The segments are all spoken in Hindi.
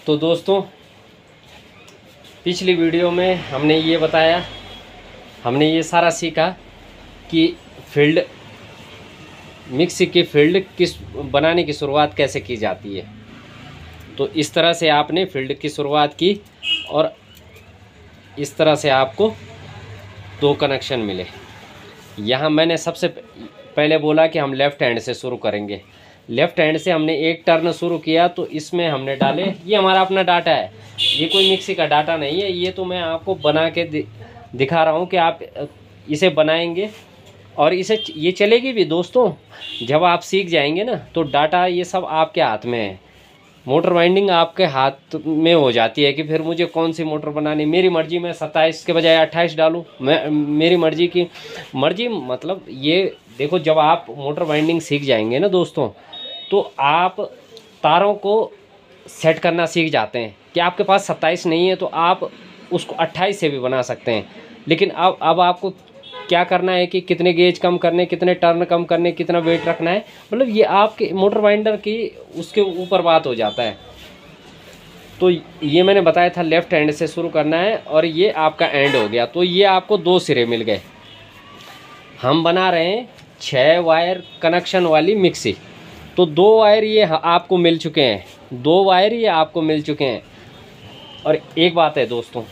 तो दोस्तों, पिछली वीडियो में हमने ये बताया, हमने ये सारा सीखा कि फील्ड मिक्सी की फील्ड किस बनाने की शुरुआत कैसे की जाती है। तो इस तरह से आपने फील्ड की शुरुआत की और इस तरह से आपको 2 कनेक्शन मिले। यहाँ मैंने सबसे पहले बोला कि हम लेफ़्ट हैंड से शुरू करेंगे। लेफ़्ट हैंड से हमने एक टर्न शुरू किया तो इसमें हमने डाले, ये हमारा अपना डाटा है, ये कोई मिक्सी का डाटा नहीं है। ये तो मैं आपको बना के दिखा रहा हूँ कि आप इसे बनाएंगे और इसे ये चलेगी भी। दोस्तों, जब आप सीख जाएंगे ना तो डाटा ये सब आपके हाथ में है। मोटर वाइंडिंग आपके हाथ में हो जाती है कि फिर मुझे कौन सी मोटर बनानी, मेरी मर्ज़ी में 27 के बजाय 28 डालूँ, मैं मेरी मर्ज़ी की मर्ज़ी। मतलब ये देखो, जब आप मोटर वाइंडिंग सीख जाएंगे ना दोस्तों, तो आप तारों को सेट करना सीख जाते हैं कि आपके पास 27 नहीं है तो आप उसको 28 से भी बना सकते हैं। लेकिन अब आपको क्या करना है कि कितने गेज कम करने, कितने टर्न कम करने, कितना वेट रखना है, मतलब ये आपके मोटर वाइंडर की उसके ऊपर बात हो जाता है। तो ये मैंने बताया था लेफ़्ट हैंड से शुरू करना है और ये आपका एंड हो गया। तो ये आपको 2 सिरे मिल गए। हम बना रहे हैं 6 वायर कनेक्शन वाली मिक्सी। तो 2 वायर ये आपको मिल चुके हैं, 2 वायर ये आपको मिल चुके हैं। और एक बात है दोस्तों,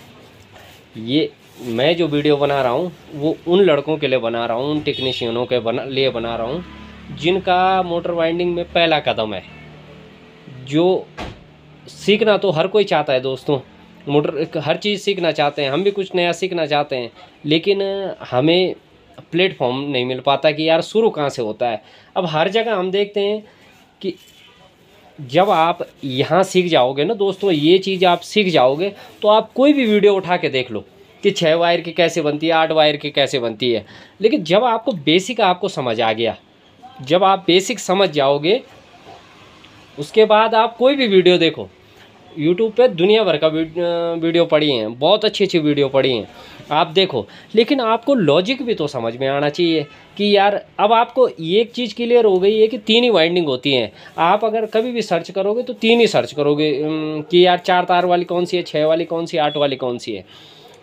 ये मैं जो वीडियो बना रहा हूँ वो उन लड़कों के लिए बना रहा हूँ, उन टेक्नीशियनों के लिए बना रहा हूँ जिनका मोटर वाइंडिंग में पहला कदम है। जो सीखना तो हर कोई चाहता है दोस्तों, मोटर हर चीज़ सीखना चाहते हैं, हम भी कुछ नया सीखना चाहते हैं, लेकिन हमें प्लेटफॉर्म नहीं मिल पाता कि यार शुरू कहाँ से होता है। अब हर जगह हम देखते हैं कि जब आप यहाँ सीख जाओगे ना दोस्तों, ये चीज़ आप सीख जाओगे तो आप कोई भी वीडियो उठा के देख लो कि 6 वायर की कैसे बनती है, 8 वायर की कैसे बनती है। लेकिन जब आपको बेसिक आपको समझ आ गया, जब आप बेसिक समझ जाओगे, उसके बाद आप कोई भी वीडियो देखो। यूट्यूब पे दुनिया भर का वीडियो पड़ी हैं, बहुत अच्छी अच्छी वीडियो पड़ी हैं, आप देखो। लेकिन आपको लॉजिक भी तो समझ में आना चाहिए कि यार अब आपको एक चीज़ क्लियर हो गई है कि 3 ही वाइंडिंग होती हैं। आप अगर कभी भी सर्च करोगे तो 3 ही सर्च करोगे कि यार 4 तार वाली कौन सी है, 6 वाली कौन सी, 8 वाली कौन सी है।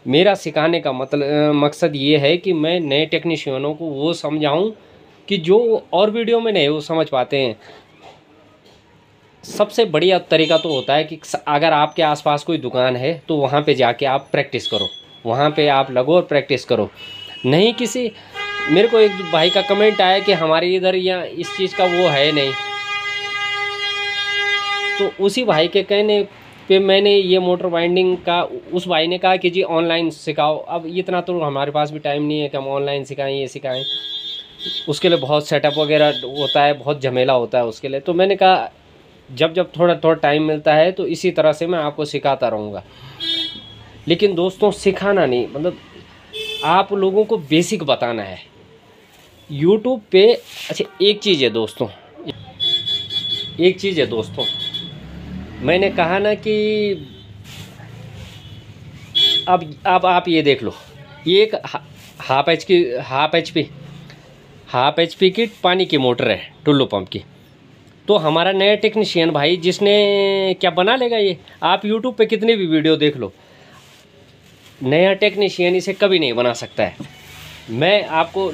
मेरा सिखाने का मकसद ये है कि मैं नए टेक्नीशियनों को वो समझाऊं कि जो और वीडियो में नहीं वो समझ पाते हैं। सबसे बढ़िया तरीका तो होता है कि अगर आपके आसपास कोई दुकान है तो वहाँ पे जाके आप प्रैक्टिस करो, वहाँ पे आप लगो और प्रैक्टिस करो। नहीं किसी, मेरे को एक भाई का कमेंट आया कि हमारे इधर यहाँ इस चीज़ का वो है नहीं, तो उसी भाई के कहने पे मैंने ये मोटर वाइंडिंग का, उस भाई ने कहा कि जी ऑनलाइन सिखाओ। अब इतना तो हमारे पास भी टाइम नहीं है कि हम ऑनलाइन सिखाएं, ये सिखाएं, उसके लिए बहुत सेटअप वगैरह होता है, बहुत झमेला होता है उसके लिए। तो मैंने कहा जब जब थोड़ा थोड़ा टाइम मिलता है तो इसी तरह से मैं आपको सिखाता रहूँगा। लेकिन दोस्तों, सिखाना नहीं, मतलब आप लोगों को बेसिक बताना है यूट्यूब पे। अच्छा, एक चीज़ है दोस्तों, एक चीज़ है दोस्तों, मैंने कहा ना कि अब आप ये देख लो, ये एक हाफ एच पी की पानी की मोटर है, टुल्लू पंप की। तो हमारा नया टेक्नीशियन भाई जिसने क्या बना लेगा ये, आप यूट्यूब पे कितनी भी वीडियो देख लो, नया टेक्नीशियन इसे कभी नहीं बना सकता है। मैं आपको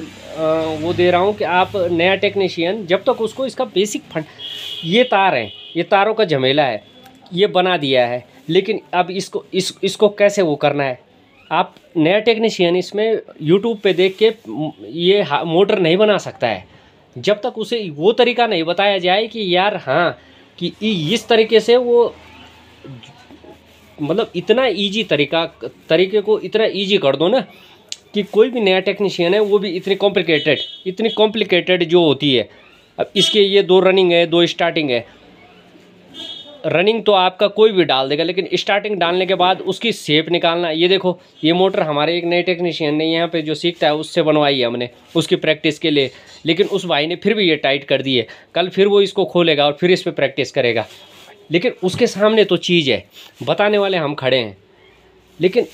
वो दे रहा हूँ कि आप नया टेक्नीशियन जब तक उसको इसका बेसिक फंड, ये तार हैं, ये तारों का झमेला है, ये बना दिया है, लेकिन अब इसको कैसे वो करना है। आप नया टेक्नीशियन इसमें यूट्यूब पे देख के ये मोटर नहीं बना सकता है जब तक उसे वो तरीका नहीं बताया जाए कि यार हाँ, कि इस तरीके से वो, मतलब इतना इजी तरीके को इतना इजी कर दो ना कि कोई भी नया टेक्नीशियन है वो भी इतनी कॉम्प्लिकेटेड जो होती है। अब इसके ये 2 रनिंग है, 2 स्टार्टिंग है। रनिंग तो आपका कोई भी डाल देगा, लेकिन स्टार्टिंग डालने के बाद उसकी शेप निकालना, ये देखो, ये मोटर हमारे एक नए टेक्नीशियन ने यहाँ पे जो सीखता है उससे बनवाई है हमने उसकी प्रैक्टिस के लिए। लेकिन उस भाई ने फिर भी ये टाइट कर दी है, कल फिर वो इसको खोलेगा और फिर इस पर प्रैक्टिस करेगा। लेकिन उसके सामने तो चीज़ है, बताने वाले हम खड़े हैं। लेकिन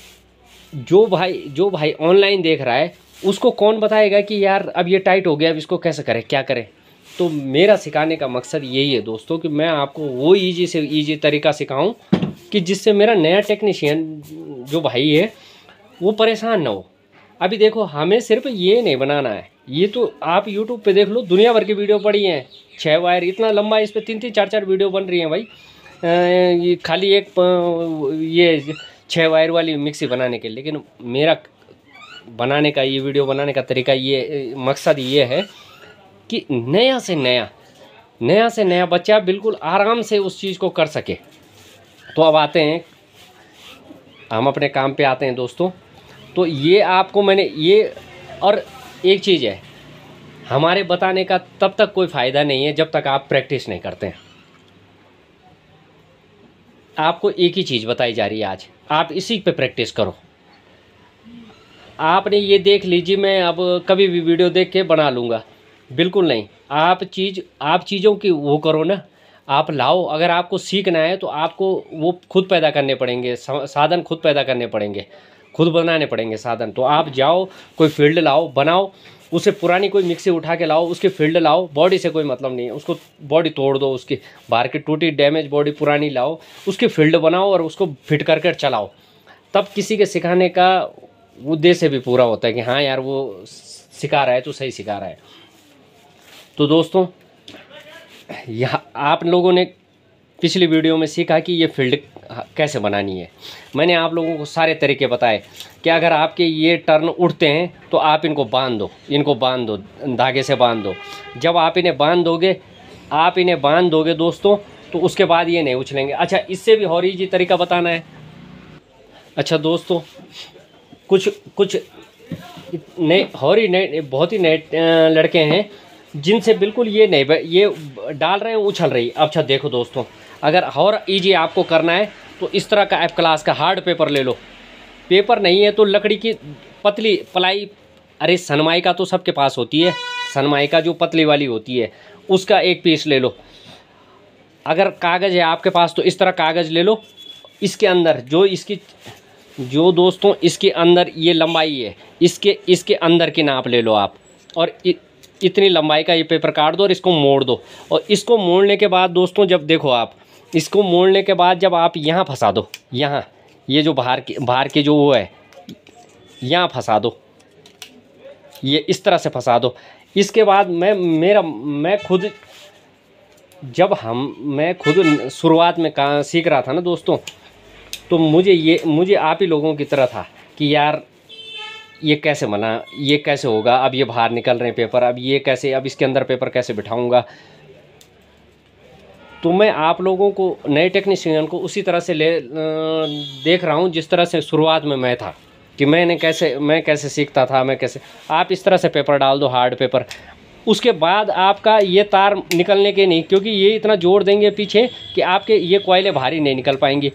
जो भाई ऑनलाइन देख रहा है उसको कौन बताएगा कि यार अब ये टाइट हो गया, अब इसको कैसे करें, क्या करें। तो मेरा सिखाने का मकसद यही है दोस्तों कि मैं आपको वो ईजी से ईजी तरीका सिखाऊं कि जिससे मेरा नया टेक्नीशियन जो भाई है वो परेशान ना हो। अभी देखो हमें सिर्फ ये नहीं बनाना है, ये तो आप यूट्यूब पे देख लो, दुनिया भर की वीडियो पड़ी हैं। 6 वायर इतना लंबा, इस पर 3-3 4-4 वीडियो बन रही हैं भाई। ये खाली एक ये 6 वायर वाली मिक्सी बनाने के। लेकिन मेरा बनाने का, ये वीडियो बनाने का तरीका, ये मकसद ये है कि नया से नया बच्चा बिल्कुल आराम से उस चीज़ को कर सके। तो अब आते हैं, हम अपने काम पे आते हैं दोस्तों। तो ये आपको मैंने ये, और एक चीज़ है, हमारे बताने का तब तक कोई फ़ायदा नहीं है जब तक आप प्रैक्टिस नहीं करते हैं। आपको एक ही चीज़ बताई जा रही है आज, आप इसी पे प्रैक्टिस करो। आपने ये देख लीजिए मैं अब कभी भी वीडियो देख के बना लूँगा, बिल्कुल नहीं। आप चीज़ों की वो करो ना, आप लाओ। अगर आपको सीखना है तो आपको वो खुद पैदा करने पड़ेंगे, साधन खुद पैदा करने पड़ेंगे, खुद बनाने पड़ेंगे साधन। तो आप जाओ, कोई फील्ड लाओ, बनाओ उसे। पुरानी कोई मिक्सी उठा के लाओ, उसकी फील्ड लाओ। बॉडी से कोई मतलब नहीं है, उसको बॉडी तोड़ दो, उसकी बाहर की टूटी डैमेज बॉडी पुरानी लाओ, उसकी फील्ड बनाओ और उसको फिट करके चलाओ। तब किसी के सिखाने का उद्देश्य भी पूरा होता है कि हाँ यार वो सिखा रहा है तो सही सिखा रहा है। तो दोस्तों, यहाँ आप लोगों ने पिछली वीडियो में सीखा कि ये फील्ड कैसे बनानी है। मैंने आप लोगों को सारे तरीके बताए कि अगर आपके ये टर्न उठते हैं तो आप इनको बांध दो, धागे से बांध दो। जब आप इन्हें बांध दोगे दोस्तों, तो उसके बाद ये नहीं उछलेंगे। अच्छा, इससे भी और इजी तरीका बताना है। अच्छा दोस्तों, कुछ नए बहुत ही नए लड़के हैं जिनसे बिल्कुल ये नहीं, ये डाल रहे हैं उछल रही। अच्छा देखो दोस्तों, अगर और इजी आपको करना है तो इस तरह का F क्लास का हार्ड पेपर ले लो। पेपर नहीं है तो लकड़ी की पतली पलाई, अरे सनमाइका तो सबके पास होती है, सनमाइका जो पतली वाली होती है उसका एक पीस ले लो। अगर कागज़ है आपके पास तो इस तरह कागज़ ले लो। इसके अंदर जो दोस्तों इसके अंदर ये लंबाई है, इसके अंदर की नाप ले लो आप, और इतनी लंबाई का ये पेपर काट दो और इसको मोड़ दो। और इसको मोड़ने के बाद दोस्तों, जब देखो आप इसको मोड़ने के बाद जब आप यहाँ फंसा दो, यहाँ ये जो बाहर के जो वो है यहाँ फंसा दो, ये इस तरह से फंसा दो। इसके बाद मैं खुद शुरुआत में सीख रहा था ना दोस्तों, तो मुझे आप ही लोगों की तरह था कि यार ये कैसे बना, ये कैसे होगा, अब ये बाहर निकल रहे हैं पेपर, अब ये कैसे, अब इसके अंदर पेपर कैसे बिठाऊंगा। तो मैं आप लोगों को, नए टेक्नीशियन को उसी तरह से देख रहा हूँ जिस तरह से शुरुआत में मैं था, कि मैं कैसे सीखता था, मैं कैसे। आप इस तरह से पेपर डाल दो, हार्ड पेपर। उसके बाद आपका ये तार निकलने के नहीं, क्योंकि ये इतना जोड़ देंगे पीछे कि आपके ये कोयले भारी नहीं निकल पाएंगी।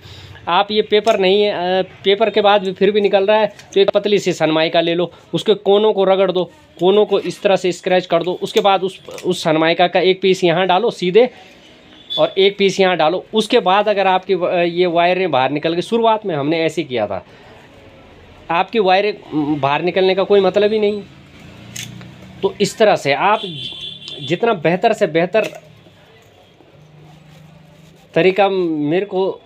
आप ये पेपर नहीं है, पेपर के बाद भी फिर भी निकल रहा है तो एक पतली सी सनमाइका ले लो, उसके कोनों को रगड़ दो, कोनों को इस तरह से स्क्रैच कर दो। उसके बाद उस सनमाइका का एक पीस यहाँ डालो सीधे, और एक पीस यहाँ डालो। उसके बाद अगर आपकी ये वायरें बाहर निकल गई, शुरुआत में हमने ऐसे किया था, आपकी वायरें बाहर निकलने का कोई मतलब ही नहीं। तो इस तरह से आप जितना बेहतर से बेहतर तरीका मेरे को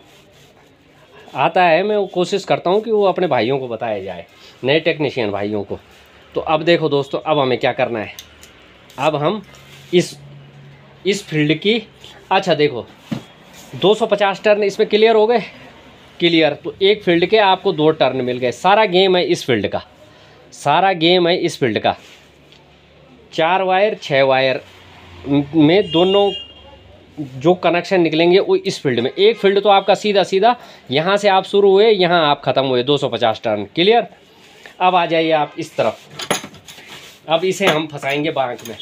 आता है, मैं वो कोशिश करता हूँ कि वो अपने भाइयों को बताया जाए, नए टेक्नीशियन भाइयों को। तो अब देखो दोस्तों, अब हमें क्या करना है, अब हम इस फील्ड की, अच्छा देखो 250 टर्न इसमें क्लियर हो गए, क्लियर। तो एक फील्ड के आपको 2 टर्न मिल गए। सारा गेम है इस फील्ड का, 4 वायर 6 वायर में दोनों जो कनेक्शन निकलेंगे वो इस फील्ड में। एक फील्ड तो आपका सीधा यहाँ से आप शुरू हुए, यहाँ आप ख़त्म हुए, 250 टर्न क्लियर। अब आ जाइए आप इस तरफ, अब इसे हम फंसाएंगे बांक में।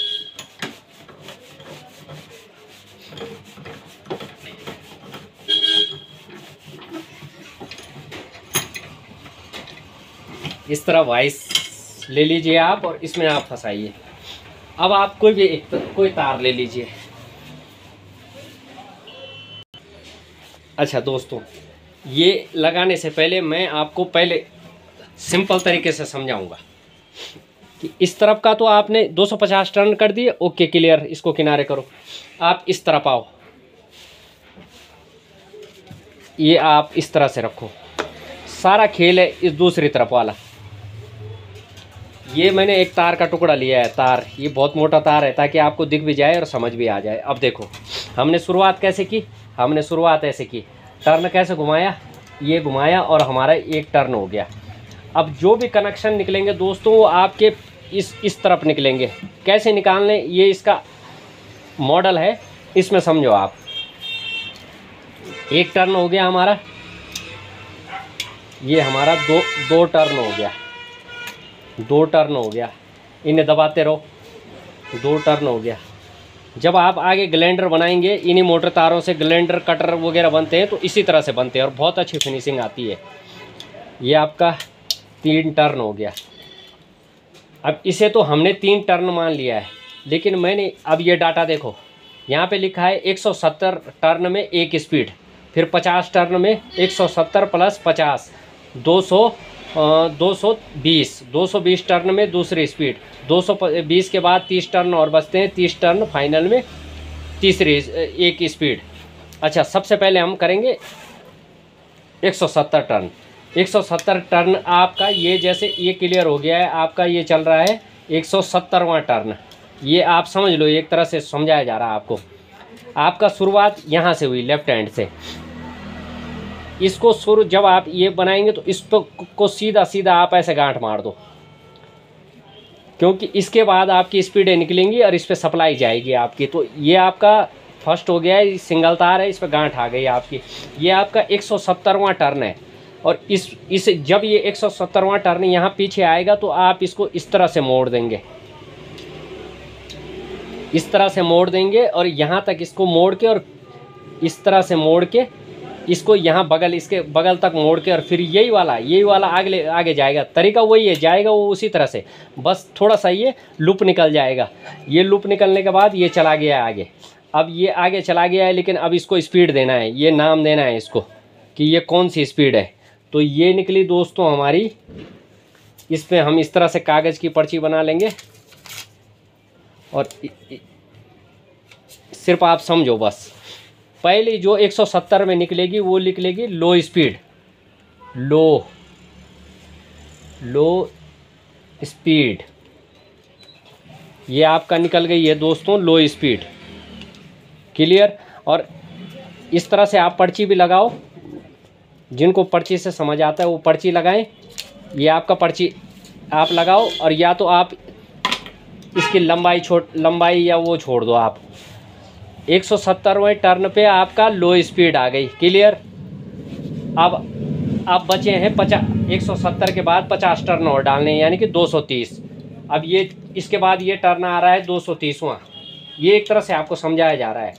इस तरह वाइस ले लीजिए आप और इसमें आप फंसाइए। अब आप कोई तार ले लीजिए। अच्छा दोस्तों, ये लगाने से पहले मैं आपको पहले सिंपल तरीके से समझाऊंगा कि इस तरफ का तो आपने 250 टर्न कर दिए, ओके क्लियर, इसको किनारे करो। आप इस तरफ आओ, ये आप इस तरह से रखो। सारा खेल है इस दूसरी तरफ वाला। ये मैंने एक तार का टुकड़ा लिया है, तार ये बहुत मोटा तार है ताकि आपको दिख भी जाए और समझ भी आ जाए। अब देखो हमने शुरुआत कैसे की, हमने शुरुआत ऐसे की, टर्न कैसे घुमाया, ये घुमाया और हमारा एक टर्न हो गया। अब जो भी कनेक्शन निकलेंगे दोस्तों वो आपके इस तरफ निकलेंगे। कैसे निकालने, ये इसका मॉडल है, इसमें समझो आप। एक टर्न हो गया हमारा, ये हमारा दो टर्न हो गया, 2 टर्न हो गया, इन्हें दबाते रहो, 2 टर्न हो गया। जब आप आगे ग्लाइंडर बनाएंगे, इन्हीं मोटर तारों से ग्लाइंडर कटर वगैरह बनते हैं, तो इसी तरह से बनते हैं और बहुत अच्छी फिनिशिंग आती है। ये आपका 3 टर्न हो गया। अब इसे तो हमने 3 टर्न मान लिया है, लेकिन मैंने अब ये डाटा देखो, यहाँ पे लिखा है 170 टर्न में 1 स्पीड, फिर 50 टर्न में 170 प्लस 50 220 टर्न में दूसरी स्पीड, 220 के बाद 30 टर्न और बचते हैं, 30 टर्न फाइनल में तीसरी एक स्पीड। अच्छा, सबसे पहले हम करेंगे 170 टर्न। 170 टर्न आपका ये, जैसे ये क्लियर हो गया है आपका, ये चल रहा है 170वां टर्न। ये आप समझ लो, एक तरह से समझाया जा रहा है आपको। आपका शुरुआत यहाँ से हुई लेफ्ट हैंड से। इसको शुरू जब आप ये बनाएंगे तो इस को सीधा सीधा आप ऐसे गांठ मार दो, क्योंकि इसके बाद आपकी स्पीडें निकलेंगी और इस पर सप्लाई जाएगी आपकी। तो ये आपका फर्स्ट हो गया है, सिंगल तार है, इस पर गांठ आ गई आपकी। ये आपका 170वां टर्न है और इस जब ये 170वां टर्न यहाँ पीछे आएगा तो आप इसको इस तरह से मोड़ देंगे, इस तरह से मोड़ देंगे और यहाँ तक इसको मोड़ के और इस तरह से मोड़ के इसको यहाँ बगल, इसके बगल तक मोड़ के और फिर यही वाला आगे जाएगा। तरीका वही है, जाएगा वो उसी तरह से, बस थोड़ा सा ये लूप निकल जाएगा। ये लूप निकलने के बाद ये चला गया है आगे। अब ये आगे चला गया है, लेकिन अब इसको स्पीड देना है, ये नाम देना है इसको कि ये कौन सी स्पीड है। तो ये निकली दोस्तों हमारी। इस पर हम इस तरह से कागज़ की पर्ची बना लेंगे और सिर्फ आप समझो बस। पहले जो 170 में निकलेगी वो निकलेगी लो स्पीड, लो स्पीड। ये आपका निकल गई है दोस्तों लो स्पीड। क्लियर। और इस तरह से आप पर्ची भी लगाओ, जिनको पर्ची से समझ आता है वो पर्ची लगाएं। ये आपका पर्ची आप लगाओ और या तो आप इसकी लंबाई या वो छोड़ दो आप। 170वें टर्न पे आपका लो स्पीड आ गई। क्लियर। अब बचे हैं 170 के बाद 50 टर्न और डालने, यानी कि 230। अब ये इसके बाद ये टर्न आ रहा है 230वां। ये एक तरह से आपको समझाया जा रहा है।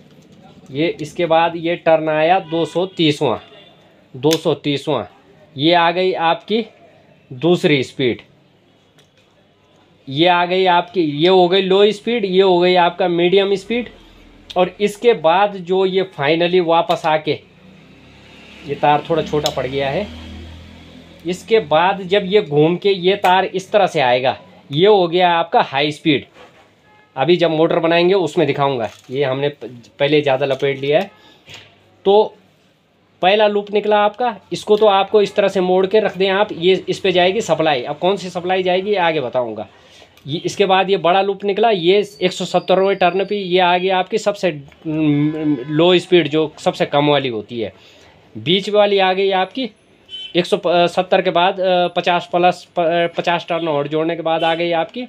ये इसके बाद ये टर्न आया 230वां। ये आ गई आपकी दूसरी स्पीड। ये आ गई आपकी, ये हो गई लो स्पीड, ये हो गई आपका मीडियम स्पीड। और इसके बाद जो ये फाइनली वापस आके, ये तार थोड़ा छोटा पड़ गया है, इसके बाद जब ये घूम के ये तार इस तरह से आएगा, ये हो गया आपका हाई स्पीड। अभी जब मोटर बनाएंगे उसमें दिखाऊंगा। ये हमने पहले ज़्यादा लपेट लिया है। तो पहला लूप निकला आपका, इसको तो आपको इस तरह से मोड़ के रख दें आप। ये इस पे जाएगी सप्लाई। अब कौन सी सप्लाई जाएगी आगे बताऊंगा। ये इसके बाद ये बड़ा लूप निकला, ये 170वें टर्न पे ये आ गया आपकी सबसे लो स्पीड, जो सबसे कम वाली होती है। बीच वाली आ गई आपकी 170 के बाद 50 टर्न और जोड़ने के बाद आ गई आपकी,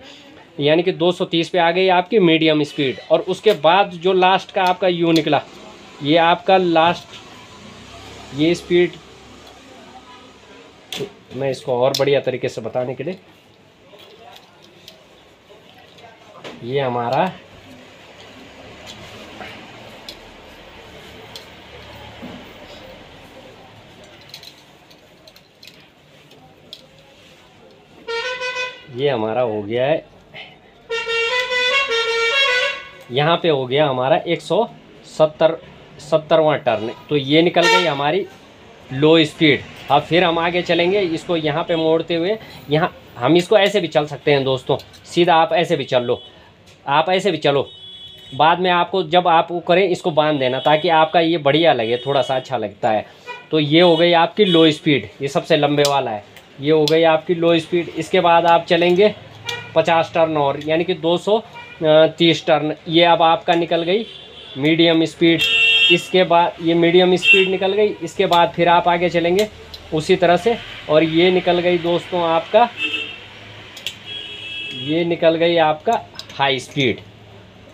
यानी कि 230 पे आ गई आपकी मीडियम स्पीड। और उसके बाद जो लास्ट का आपका यू निकला, ये आपका लास्ट ये स्पीड। मैं इसको और बढ़िया तरीके से बताने के लिए, ये हमारा हो गया है, यहाँ पे हो गया हमारा 170वां टर्न। तो ये निकल गई हमारी लो स्पीड। अब फिर हम आगे चलेंगे, इसको यहाँ पे मोड़ते हुए। यहाँ हम इसको ऐसे भी चल सकते हैं दोस्तों, सीधा आप ऐसे भी चल लो, आप ऐसे भी चलो। बाद में आपको जब आप वो करें इसको बांध देना, ताकि आपका ये बढ़िया लगे, थोड़ा सा अच्छा लगता है। तो ये हो गई आपकी लो स्पीड, ये सबसे लंबे वाला है, ये हो गई आपकी लो स्पीड। इसके बाद आप चलेंगे 50 टर्न और, यानी कि 230 टर्न, ये अब आपका निकल गई मीडियम स्पीड। इसके बाद ये मीडियम स्पीड निकल गई। इसके बाद फिर आप आगे चलेंगे उसी तरह से, और ये निकल गई दोस्तों आपका, ये निकल गई आपका हाई स्पीड।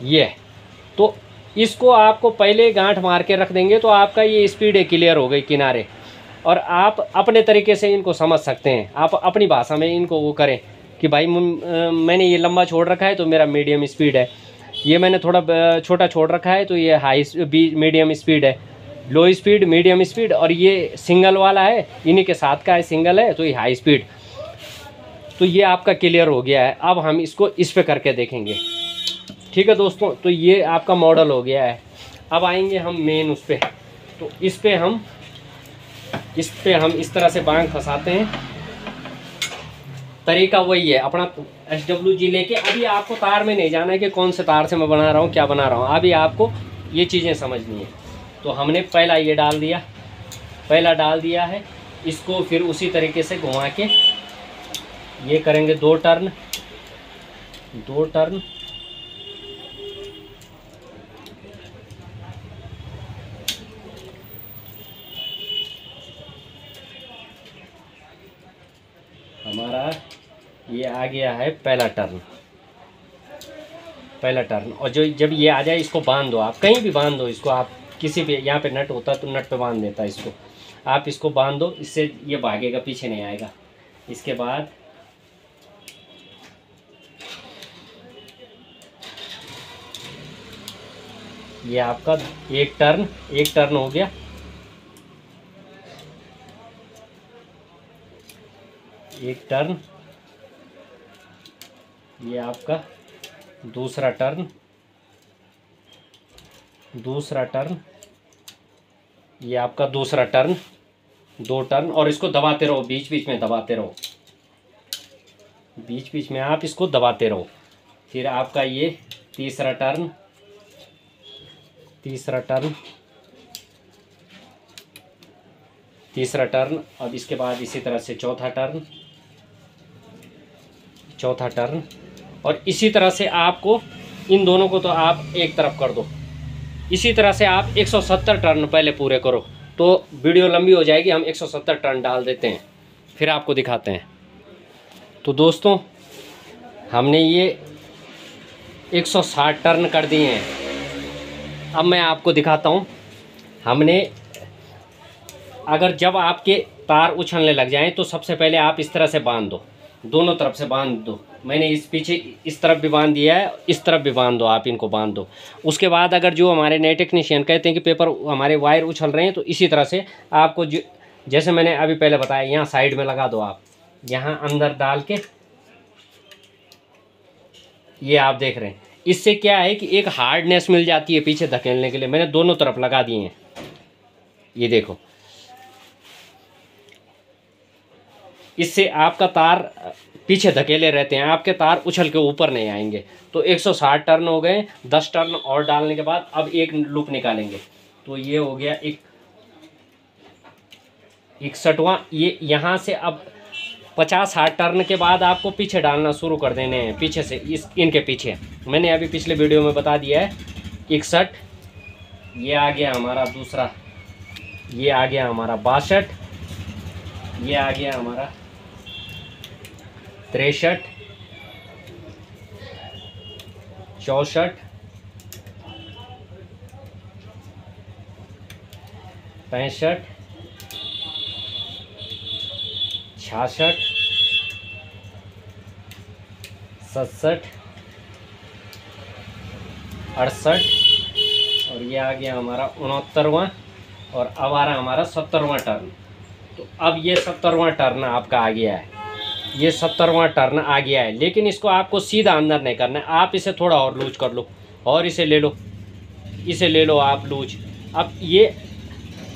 ये तो इसको आपको पहले गांठ मार के रख देंगे तो आपका ये स्पीड क्लियर हो गई किनारे, और आप अपने तरीके से इनको समझ सकते हैं, आप अपनी भाषा में इनको वो करें कि भाई मैंने ये लंबा छोड़ रखा है तो मेरा मीडियम स्पीड है, ये मैंने थोड़ा छोटा छोड़ रखा है तो ये हाई मीडियम स्पीड है, लो स्पीड, मीडियम स्पीड, और ये सिंगल वाला है, इन्हीं के साथ का है, सिंगल है तो ये हाई स्पीड। तो ये आपका क्लियर हो गया है। अब हम इसको इस पे करके देखेंगे, ठीक है दोस्तों। तो ये आपका मॉडल हो गया है। अब आएंगे हम मेन उस पर, तो इस पे हम इस तरह से बांग फंसाते हैं। तरीका वही है, अपना SWG लेके, अभी आपको तार में नहीं जाना है कि कौन से तार से मैं बना रहा हूँ, क्या बना रहा हूँ, अभी आपको ये चीज़ें समझनी है। तो हमने पहला ये डाल दिया, पहला डाल दिया है, इसको फिर उसी तरीके से घुमा के ये करेंगे 2 टर्न, 2 टर्न, हमारा ये आ गया है पहला टर्न, पहला टर्न। और जो जब ये आ जाए इसको बांध दो, आप कहीं भी बांध दो इसको, आप किसी भी, यहाँ पे नट होता है तो नट पे बांध देता है इसको, आप इसको बांध दो, इससे ये भागेगा, पीछे नहीं आएगा। इसके बाद ये आपका एक टर्न हो गया, एक टर्न, ये आपका दूसरा टर्न, दूसरा टर्न, ये आपका दूसरा टर्न, 2 टर्न, और इसको दबाते रहो, बीच बीच में दबाते रहो, बीच बीच में आप इसको दबाते रहो। फिर आपका ये तीसरा टर्न, तीसरा टर्न, तीसरा टर्न। अब इसके बाद इसी तरह से चौथा टर्न, चौथा टर्न, और इसी तरह से आपको इन दोनों को तो आप एक तरफ कर दो, इसी तरह से आप 170 टर्न पहले पूरे करो। तो वीडियो लंबी हो जाएगी, हम 170 टर्न डाल देते हैं, फिर आपको दिखाते हैं। तो दोस्तों हमने ये 160 टर्न कर दिए हैं। अब मैं आपको दिखाता हूँ, हमने अगर जब आपके तार उछलने लग जाएं तो सबसे पहले आप इस तरह से बांध दो, दोनों तरफ से बांध दो। मैंने इस पीछे इस तरफ भी बांध दिया है, इस तरफ भी बांध दो, आप इनको बांध दो। उसके बाद अगर जो हमारे नए टेक्नीशियन कहते हैं कि पेपर हमारे वायर उछल रहे हैं, तो इसी तरह से आपको जैसे मैंने अभी पहले बताया, यहाँ साइड में लगा दो, आप यहाँ अंदर डाल के, ये आप देख रहे हैं, इससे क्या है कि एक हार्डनेस मिल जाती है पीछे धकेलने के लिए। मैंने दोनों तरफ लगा दिए हैं, ये देखो, इससे आपका तार पीछे धकेले रहते हैं, आपके तार उछल के ऊपर नहीं आएंगे। तो 160 टर्न हो गए, 10 टर्न और डालने के बाद अब एक लूप निकालेंगे। तो ये हो गया 61वां। ये यहाँ से अब 50-60 टर्न के बाद आपको पीछे डालना शुरू कर देने हैं, पीछे से, इनके पीछे। मैंने अभी पिछले वीडियो में बता दिया है 61, ये आ गया हमारा दूसरा, ये आ गया हमारा 62, ये आ गया हमारा 63, 64, 65, 66, 67, 68, और ये आ गया हमारा 69वां, और अब आ रहा हमारा 70वां टर्न। तो अब ये 70वां टर्न आपका आ गया है, ये 70वां टर्न आ गया है। लेकिन इसको आपको सीधा अंदर नहीं करना है, आप इसे थोड़ा और लूज कर लो, और इसे ले लो, इसे ले लो आप लूज। अब ये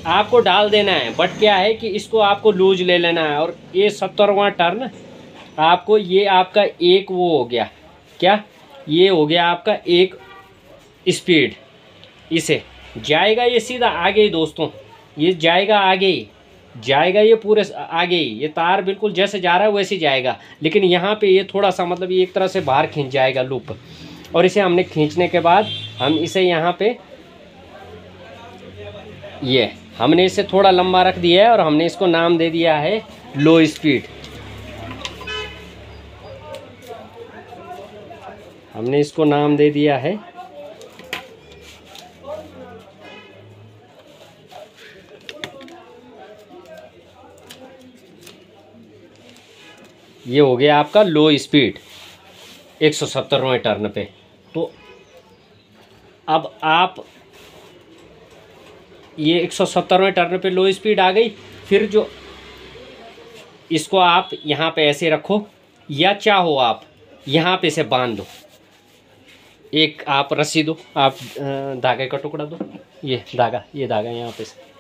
आपको डाल देना है, बट क्या है कि इसको आपको लूज ले लेना है। और ये 70वां टर्न आपको, ये आपका एक वो हो गया, क्या ये हो गया आपका एक स्पीड, इसे जाएगा ये सीधा आगे ही दोस्तों, ये जाएगा आगे ही। जाएगा ये पूरे आगे ही, ये तार बिल्कुल जैसे जा रहा है वैसे ही जाएगा, लेकिन यहाँ पे ये थोड़ा सा मतलब ये एक तरह से बाहर खींच जाएगा लूप। और इसे हमने खींचने के बाद हम इसे यहाँ पे ये हमने इसे थोड़ा लंबा रख दिया है और हमने इसको नाम दे दिया है लो स्पीड। हमने इसको नाम दे दिया है ये हो गया आपका लो स्पीड 170वें टर्न पे। तो अब आप ये 170वें टर्न पे लो स्पीड आ गई। फिर जो इसको आप यहाँ पे ऐसे रखो या चाहो आप यहाँ पे से बांध दो, एक आप रस्सी दो, आप धागे का टुकड़ा दो, ये धागा यहाँ पे से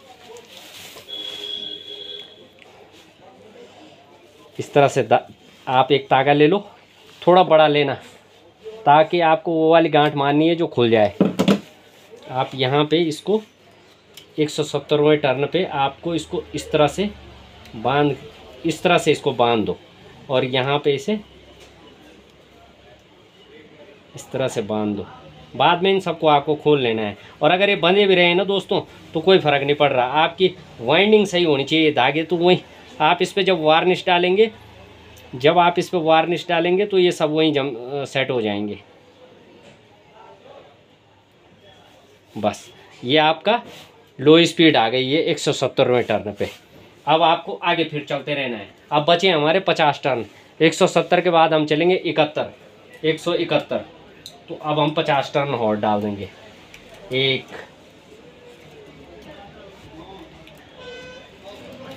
इस तरह से आप एक धागा ले लो, थोड़ा बड़ा लेना ताकि आपको वो वाली गांठ मारनी है जो खुल जाए। आप यहाँ पे इसको 170वें टर्न पे आपको इसको इस तरह से इसको बांध दो और यहाँ पे इसे इस तरह से बांध दो। बाद में इन सबको आपको खोल लेना है। और अगर ये बंधे भी रहे ना दोस्तों तो कोई फ़र्क नहीं पड़ रहा, आपकी वाइंडिंग सही होनी चाहिए। धागे तो वही आप इस पर जब वार्निश डालेंगे तो ये सब वहीं सेट हो जाएंगे। बस ये आपका लो स्पीड आ गई है 170वें टर्न पे। अब आपको आगे फिर चलते रहना है। अब बचे हमारे 50 टर्न। 170 के बाद हम चलेंगे 171। तो अब हम 50 टर्न और डाल देंगे। एक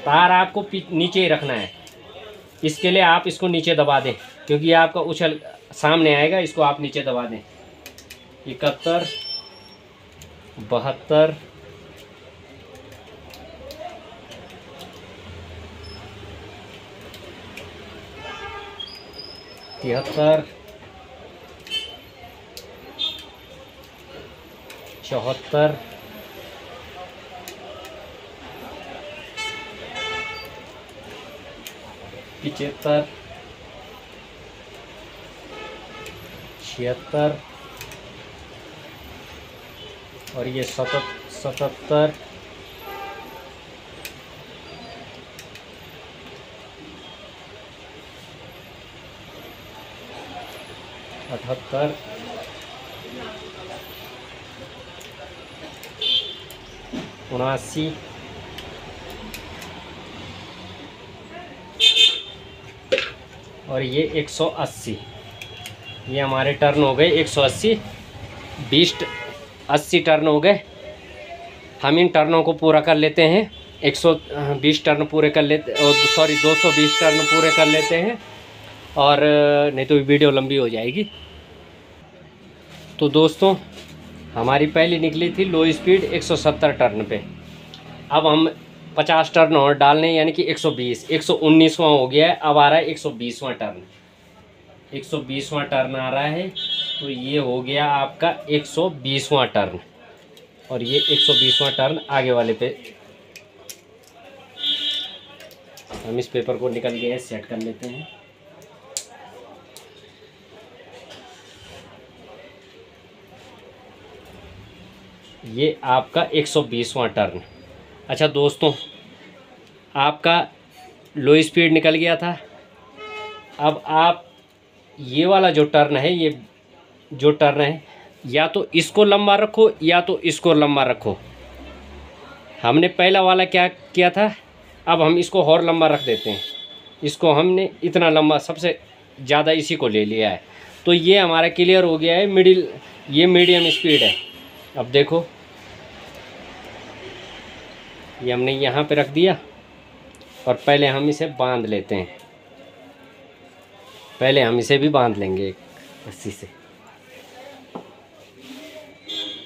तार आपको नीचे ही रखना है, इसके लिए आप इसको नीचे दबा दें क्योंकि आपका उछल सामने आएगा, इसको आप नीचे दबा दें। 71, 72, 73, 74, 75, 76 और ये 77, 78, 79 और ये 180। ये हमारे टर्न हो गए 180। 80 टर्न हो गए। हम इन टर्नों को पूरा कर लेते हैं। 120 टर्न पूरे कर लेते, सॉरी 220 टर्न पूरे कर लेते हैं और नहीं तो वीडियो लंबी हो जाएगी। तो दोस्तों हमारी पहली निकली थी लो स्पीड 170 टर्न पे। अब हम 50 टर्न और डालने यानी कि 120, 119वां हो गया है। अब आ रहा है 120वां टर्न। 120वां टर्न आ रहा है तो ये हो गया आपका 120वां टर्न और ये 120वां टर्न आगे वाले पे। हम इस पेपर को निकल के सेट कर लेते हैं। ये आपका 120वां टर्न। अच्छा दोस्तों, आपका लो स्पीड निकल गया था। अब आप ये वाला जो टर्न है, ये जो टर्न है, या तो इसको लंबा रखो या तो इसको लंबा रखो। हमने पहला वाला क्या किया था, अब हम इसको और लंबा रख देते हैं। इसको हमने इतना लंबा, सबसे ज़्यादा इसी को ले लिया है। तो ये हमारा क्लियर हो गया है मिडिल, ये मीडियम स्पीड है। अब देखो ये हमने यहाँ पे रख दिया और पहले हम इसे बांध लेते हैं। पहले हम इसे भी बांध लेंगे एक रस्सी से,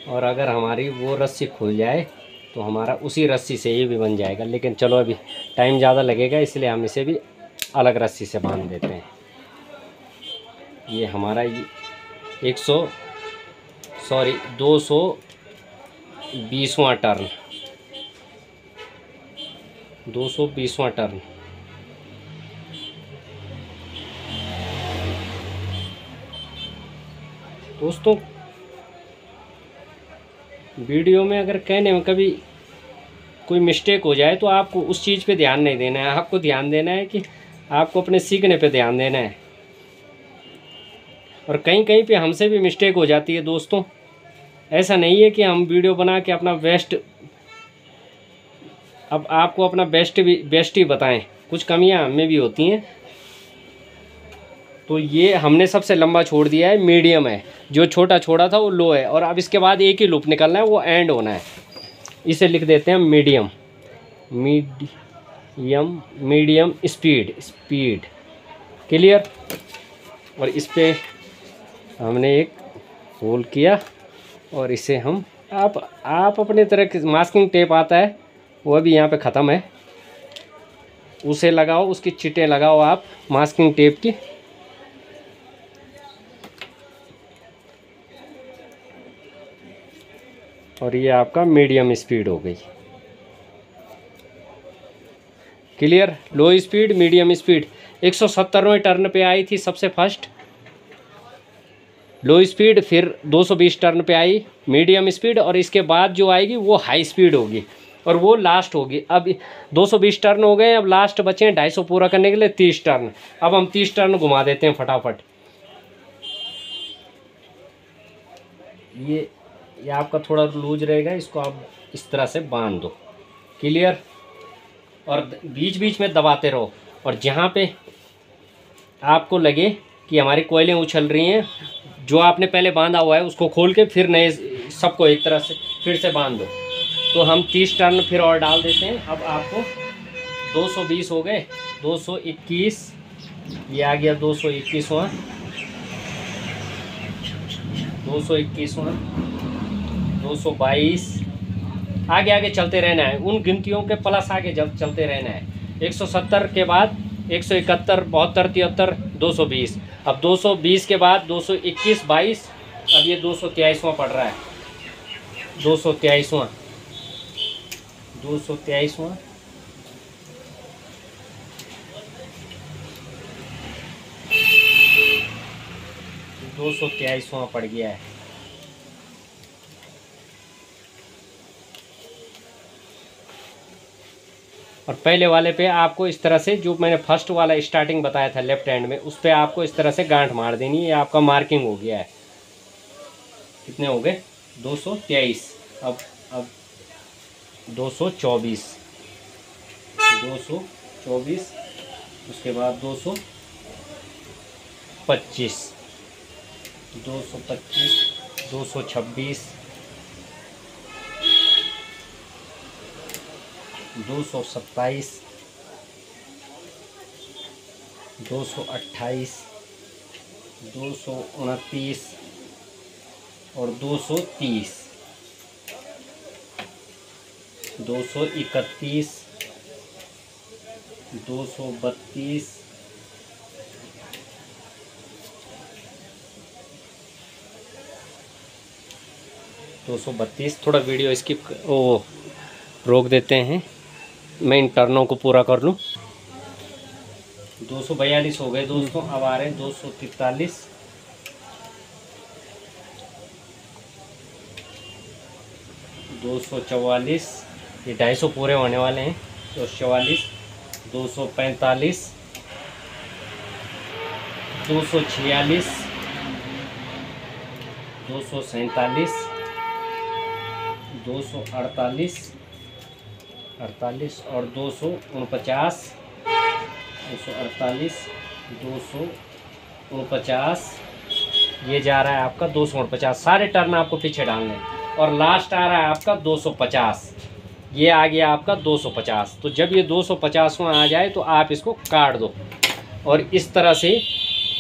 और अगर हमारी वो रस्सी खुल जाए तो हमारा उसी रस्सी से ये भी बन जाएगा। लेकिन चलो अभी टाइम ज़्यादा लगेगा, इसलिए हम इसे भी अलग रस्सी से बांध देते हैं। ये हमारा 220वां टर्न, 220वां टर्न। दोस्तों वीडियो में अगर कहने में कभी कोई मिस्टेक हो जाए तो आपको उस चीज़ पे ध्यान नहीं देना है, आपको ध्यान देना है कि आपको अपने सीखने पे ध्यान देना है। और कहीं कहीं पे हमसे भी मिस्टेक हो जाती है दोस्तों, ऐसा नहीं है कि हम वीडियो बना के अपना बेस्ट, अब आपको अपना बेस्ट ही बताएं, कुछ कमियां हमें भी होती हैं। तो ये हमने सबसे लंबा छोड़ दिया है, मीडियम है, जो छोटा छोड़ा था वो लो है, और अब इसके बाद एक ही लूप निकलना है, वो एंड होना है। इसे लिख देते हैं मीडियम, मीडियम स्पीड। क्लियर। और इस पे हमने एक होल किया और इसे हम आप अपने तरह के मास्किंग टेप आता है वो अभी यहाँ पे ख़त्म है, उसे लगाओ, उसकी चिटें लगाओ आप मास्किंग टेप की। और ये आपका मीडियम स्पीड हो गई। Clear. Low speed, medium speed 170वें टर्न पे आई थी सबसे फर्स्ट लो स्पीड, फिर 220 टर्न पे आई मीडियम स्पीड, और इसके बाद जो आएगी वो हाई स्पीड होगी और वो लास्ट होगी। अब 220 टर्न हो गए, अब लास्ट बचे हैं 250 पूरा करने के लिए 30 टर्न। अब हम 30 टर्न घुमा देते हैं फटाफट। ये आपका थोड़ा लूज रहेगा, इसको आप इस तरह से बांध दो। क्लियर। और बीच बीच में दबाते रहो, और जहाँ पे आपको लगे कि हमारी कोयलें उछल रही हैं, जो आपने पहले बांधा हुआ है उसको खोल के फिर नए सबको एक तरह से फिर से बांध दो। तो हम 30 टर्न फिर और डाल देते हैं। अब आपको 220 हो गए, 221, ये आ गया 221वां, 221वां, 222, आगे आगे चलते रहना है, उन गिनतियों के प्लस आगे चलते रहना है। 170 के बाद 171, 72, 73, 220। अब 220 के बाद 221, 22, अब ये 223वां पड़ रहा है, 223वां, 223वां, 223वां पड़ गया है। और पहले वाले पे आपको इस तरह से, जो मैंने फर्स्ट वाला स्टार्टिंग बताया था लेफ्ट हैंड में, उस पर आपको इस तरह से गांठ मार देनी है। ये आपका मार्किंग हो गया है। कितने हो गए? 223। अब 224, 224, उसके बाद 225, 225, 226, 227, 228, 229 और 230, 231, 232, 232। थोड़ा वीडियो स्किप रोक देते हैं, मैं इन टर्नों को पूरा कर लूँ। 242 हो गए दोस्तों। अब आ रहे हैं 243, 244, ये 250 पूरे होने वाले हैं। 244, 245, 246, 247, 248, 48 और 249, 248, 249, ये जा रहा है आपका 249। सारे टर्न आपको पीछे डालने हैं। और लास्ट आ रहा है आपका 250, ये आ गया आपका 250। तो जब ये 250वां आ जाए तो आप इसको काट दो, और इस तरह से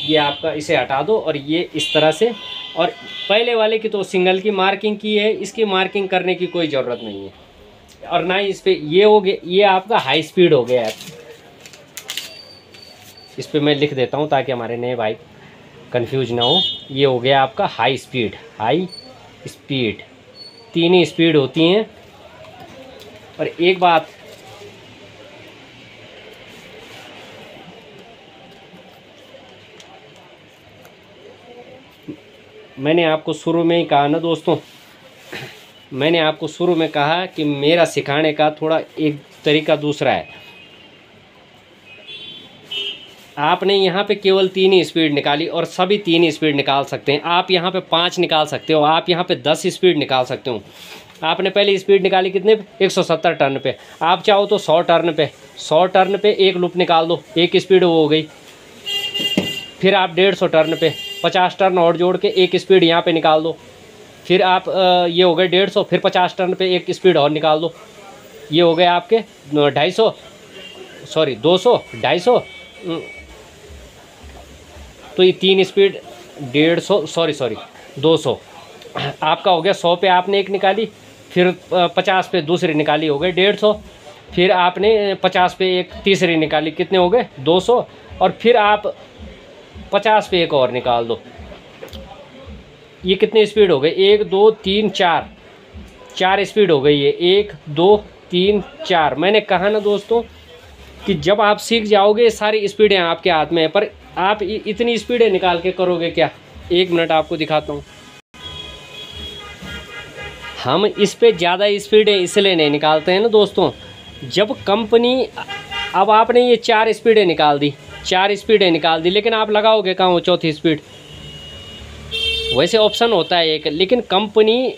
ये आपका, इसे हटा दो, और ये इस तरह से। और पहले वाले की तो सिंगल की मार्किंग की है, इसकी मार्किंग करने की कोई ज़रूरत नहीं है, और ना ही इस पर ये हो गया, ये आपका हाई स्पीड हो गया है। इस पर मैं लिख देता हूँ ताकि हमारे नए भाई कंफ्यूज ना हो। ये हो गया आपका हाई स्पीड। हाई स्पीड, 3 ही स्पीड होती हैं। और एक बात मैंने आपको शुरू में ही कहा ना दोस्तों, मैंने आपको शुरू में कहा कि मेरा सिखाने का थोड़ा एक तरीका दूसरा है। आपने यहाँ पे केवल 3 ही स्पीड निकाली और सभी 3 ही स्पीड निकाल सकते हैं। आप यहाँ पे 5 निकाल सकते हो, आप यहाँ पे 10 स्पीड निकाल सकते हो। आपने पहली स्पीड निकाली कितने पे? 170 टर्न पे। आप चाहो तो 100 टर्न पे, 100 टर्न पे एक लूप निकाल दो, एक स्पीड वो हो गई। फिर आप 150 टर्न पे 50 टर्न और जोड़ के एक स्पीड यहाँ पे निकाल दो। फिर आप ये हो गए 150, फिर 50 टर्न पे एक स्पीड और निकाल दो, ये हो गए आपके 250, सॉरी 200, 250। तो ये 3 स्पीड 150, सॉरी 200 आपका हो गया। 100 पे आपने एक निकाली, फिर 50 पे दूसरी निकाली, हो गए 150। फिर आपने 50 पे एक तीसरी निकाली, कितने हो गए? 200। और फिर आप 50 पे एक और निकाल दो, ये कितने स्पीड हो गए? 1 2 3 4, 4 स्पीड हो गई है। 1 2 3 4। मैंने कहा ना दोस्तों कि जब आप सीख जाओगे सारी स्पीडें आपके हाथ में है, पर आप इतनी स्पीडें निकाल के करोगे क्या? 1 मिनट आपको दिखाता हूँ। हम इस पे ज़्यादा स्पीडें इसलिए नहीं निकालते हैं ना दोस्तों, जब कंपनी, अब आपने ये 4 स्पीडें निकाल दी, 4 स्पीडें निकाल दी, लेकिन आप लगाओगे कहाँ वो चौथी स्पीड? वैसे ऑप्शन होता है एक, लेकिन कंपनी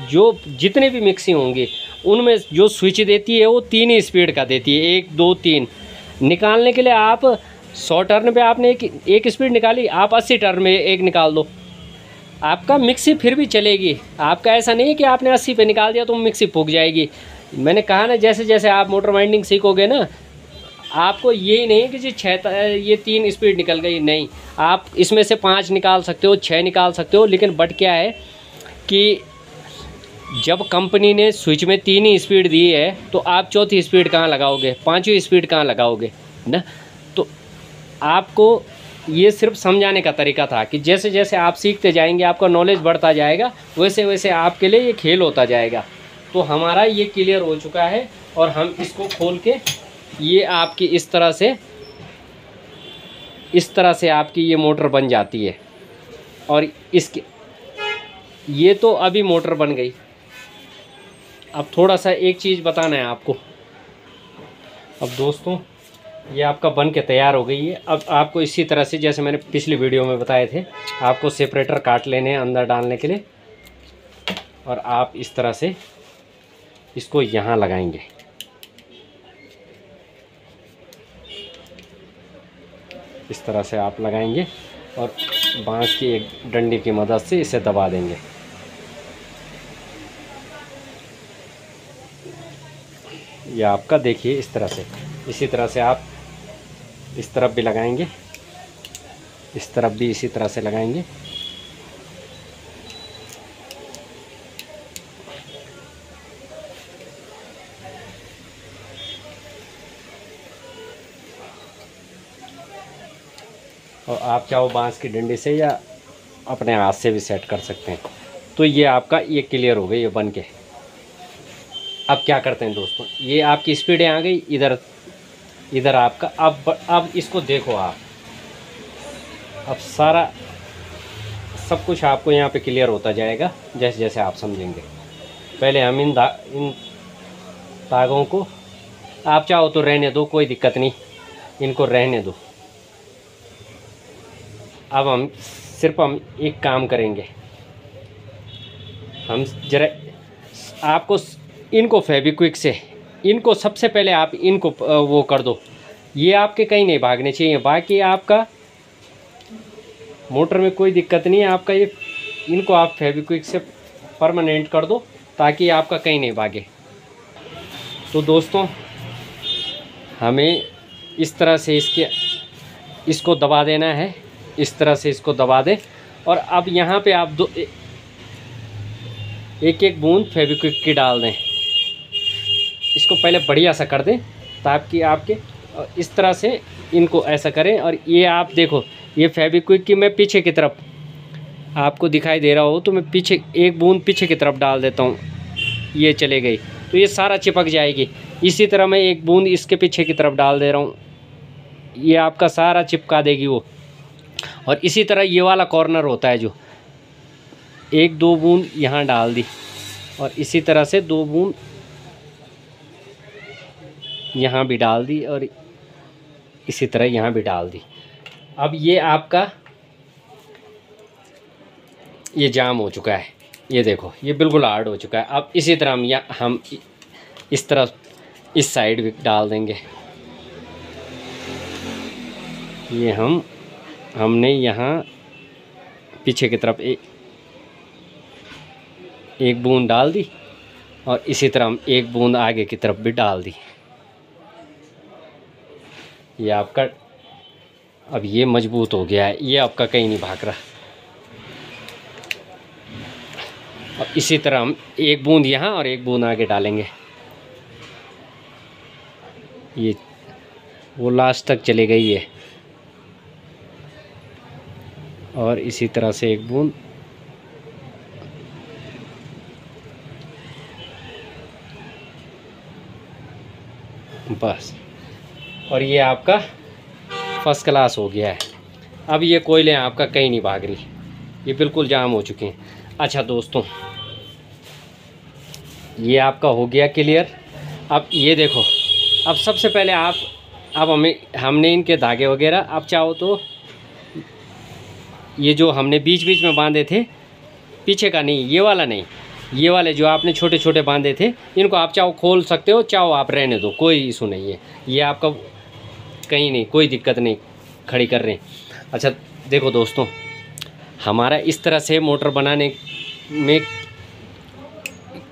जो जितने भी मिक्सिंग होंगे उनमें जो स्विच देती है वो 3 ही स्पीड का देती है, 1 2 3। निकालने के लिए आप 100 टर्न पे आपने एक स्पीड निकाली, आप 80 टर्न में एक निकाल दो, आपका मिक्सी फिर भी चलेगी। आपका ऐसा नहीं है कि आपने 80 पे निकाल दिया तो मिक्सी फूक जाएगी। मैंने कहा ना, जैसे जैसे आप मोटर वाइंडिंग सीखोगे ना, आपको यही नहीं कि जी 3 स्पीड निकल गई, नहीं, आप इसमें से 5 निकाल सकते हो, 6 निकाल सकते हो। लेकिन बट क्या है कि जब कंपनी ने स्विच में 3 ही स्पीड दी है तो आप चौथी स्पीड कहाँ लगाओगे, 5वीं स्पीड कहाँ लगाओगे ना? तो आपको ये सिर्फ समझाने का तरीका था कि जैसे जैसे आप सीखते जाएंगे, आपका नॉलेज बढ़ता जाएगा, वैसे वैसे आपके लिए ये खेल होता जाएगा। तो हमारा ये क्लियर हो चुका है और हम इसको खोल के, ये आपकी इस तरह से आपकी ये मोटर बन जाती है। और इसके ये तो अभी मोटर बन गई। अब थोड़ा सा एक चीज़ बताना है आपको। अब दोस्तों ये आपका बन के तैयार हो गई है। अब आपको इसी तरह से, जैसे मैंने पिछली वीडियो में बताए थे, आपको सेपरेटर काट लेने हैं अंदर डालने के लिए, और आप इस तरह से इसको यहाँ लगाएंगे। इस तरह से आप लगाएंगे और बांस की एक डंडी की मदद से इसे दबा देंगे। यह आपका देखिए इस तरह से, इसी तरह से आप इस तरफ भी लगाएंगे, इस तरफ भी इसी तरह से लगाएंगे। और आप चाहो बांस की डंडी से या अपने हाथ से भी सेट कर सकते हैं। तो ये आपका ये क्लियर हो गई, ये बन के। अब क्या करते हैं दोस्तों, ये आपकी स्पीडें आ गई, इधर आपका। अब इसको देखो आप, अब सारा सब कुछ आपको यहाँ पे क्लियर होता जाएगा जैसे जैसे आप समझेंगे। पहले हम इन धागों को, आप चाहो तो रहने दो, कोई दिक्कत नहीं, इनको रहने दो। अब हम सिर्फ एक काम करेंगे, हम जरा आपको इनको फेविक्विक से, इनको सबसे पहले आप इनको वो कर दो, ये आपके कहीं नहीं भागने चाहिए। बाकी आपका मोटर में कोई दिक्कत नहीं है, आपका ये इनको आप फेविक्विक से परमानेंट कर दो ताकि आपका कहीं नहीं भागे। तो दोस्तों हमें इस तरह से इसको दबा देना है, इस तरह से इसको दबा दें। और अब यहाँ पे आप एक एक बूंद फेविक्विक की डाल दें। इसको पहले बढ़िया सा कर दें ताकि आपके इस तरह से इनको ऐसा करें। और ये आप देखो, ये फेविक्विक की मैं पीछे की तरफ आपको दिखाई दे रहा हो तो मैं पीछे एक बूंद पीछे की तरफ डाल देता हूँ, ये चले गई तो ये सारा चिपक जाएगी। इसी तरह मैं एक बूंद इसके पीछे की तरफ डाल दे रहा हूँ, ये आपका सारा चिपका देगी वो। और इसी तरह ये वाला कॉर्नर होता है जो, एक दो बूंद यहाँ डाल दी और इसी तरह से 2 बूंद यहाँ भी डाल दी और इसी तरह यहाँ भी डाल दी। अब ये आपका ये जाम हो चुका है, ये देखो ये बिल्कुल हार्ड हो चुका है। अब इसी तरह हम इस तरह इस साइड भी डाल देंगे। ये हमने यहाँ पीछे की तरफ एक बूंद डाल दी और इसी तरह हम 1 बूंद आगे की तरफ भी डाल दी। ये आपका अब ये मजबूत हो गया है, ये आपका कहीं नहीं भाग रहा। और इसी तरह हम 1 बूंद यहाँ और 1 बूंद आगे डालेंगे। ये वो लास्ट तक चले गई है और इसी तरह से 1 बूंद बस। और ये आपका फर्स्ट क्लास हो गया है। अब ये कोयले आपका कहीं नहीं भाग रही, ये बिल्कुल जाम हो चुके हैं। अच्छा दोस्तों, ये आपका हो गया क्लियर। अब ये देखो, अब सबसे पहले अब हमने इनके धागे वगैरह, आप चाहो तो ये जो हमने बीच बीच में बांधे थे, पीछे का नहीं, ये वाला नहीं, ये वाले जो आपने छोटे छोटे बांधे थे, इनको आप चाहो खोल सकते हो, चाहो आप रहने दो, कोई इशू नहीं है। ये आपका कहीं नहीं, कोई दिक्कत नहीं खड़ी कर रहे हैं। अच्छा देखो दोस्तों, हमारा इस तरह से मोटर बनाने में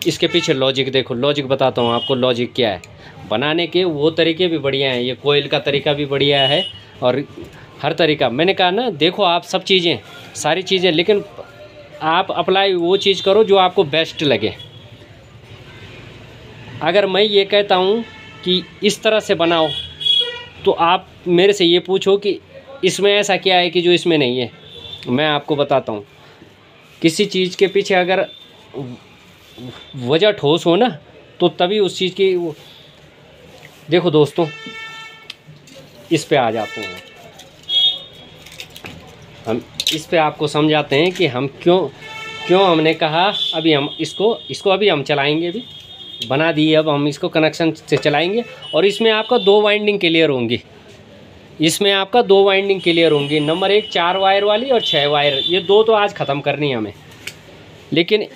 इसके पीछे लॉजिक देखो, लॉजिक बताता हूँ आपको लॉजिक क्या है बनाने के। वो तरीके भी बढ़िया हैं, ये कोयल का तरीका भी बढ़िया है और हर तरीका, मैंने कहा ना, देखो आप सब चीज़ें, सारी चीज़ें, लेकिन आप अप्लाई वो चीज़ करो जो आपको बेस्ट लगे। अगर मैं ये कहता हूँ कि इस तरह से बनाओ, तो आप मेरे से ये पूछो कि इसमें ऐसा क्या है कि जो इसमें नहीं है। मैं आपको बताता हूँ, किसी चीज़ के पीछे अगर वजह ठोस हो ना, तो तभी उस चीज़ की देखो दोस्तों, इस पे आ जाते हैं हम, इस पे आपको समझाते हैं कि हम क्यों हमने कहा। अभी हम इसको अभी हम चलाएंगे, भी बना दिए, अब हम इसको कनेक्शन से चलाएंगे और इसमें आपका 2 वाइंडिंग क्लियर होंगी। इसमें आपका 2 वाइंडिंग क्लियर होंगी। नंबर 1 4 वायर वाली और 6 वायर, ये 2 तो आज ख़त्म करनी है हमें। लेकिन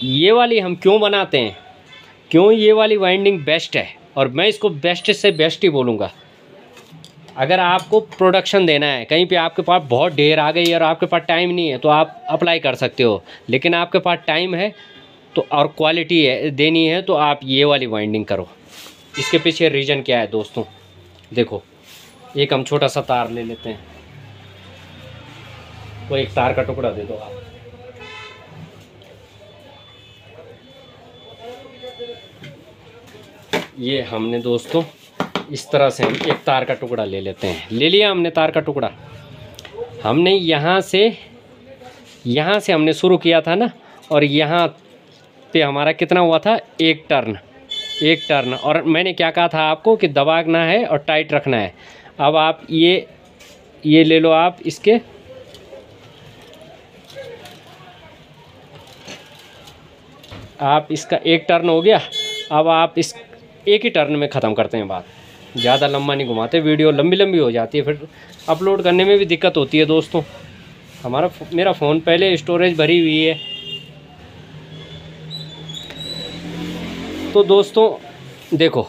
ये वाली हम क्यों बनाते हैं, क्यों ये वाली वाइंडिंग बेस्ट है, और मैं इसको बेस्ट से बेस्ट ही बोलूँगा। अगर आपको प्रोडक्शन देना है, कहीं पे आपके पास बहुत ढेर आ गई और आपके पास टाइम नहीं है, तो आप अप्लाई कर सकते हो। लेकिन आपके पास टाइम है तो और क्वालिटी है देनी है, तो आप ये वाली वाइंडिंग करो। इसके पीछे रीज़न क्या है दोस्तों, देखो, एक हम छोटा सा तार ले लेते हैं, वो एक तार का टुकड़ा दे दो आप। ये हमने दोस्तों इस तरह से हम एक तार का टुकड़ा ले लेते हैं। ले लिया हमने तार का टुकड़ा। हमने यहाँ से हमने शुरू किया था ना, और यहाँ पे हमारा कितना हुआ था, 1 टर्न। और मैंने क्या कहा था आपको कि दबाना है और टाइट रखना है। अब आप ये ले लो, आप इसके आप इसका 1 टर्न हो गया। अब आप इस एक ही टर्न में ख़त्म करते हैं बात, ज़्यादा लंबा नहीं घुमाते, वीडियो लंबी हो जाती है, फिर अपलोड करने में भी दिक्कत होती है दोस्तों। मेरा फ़ोन पहले स्टोरेज भरी हुई है। तो दोस्तों देखो,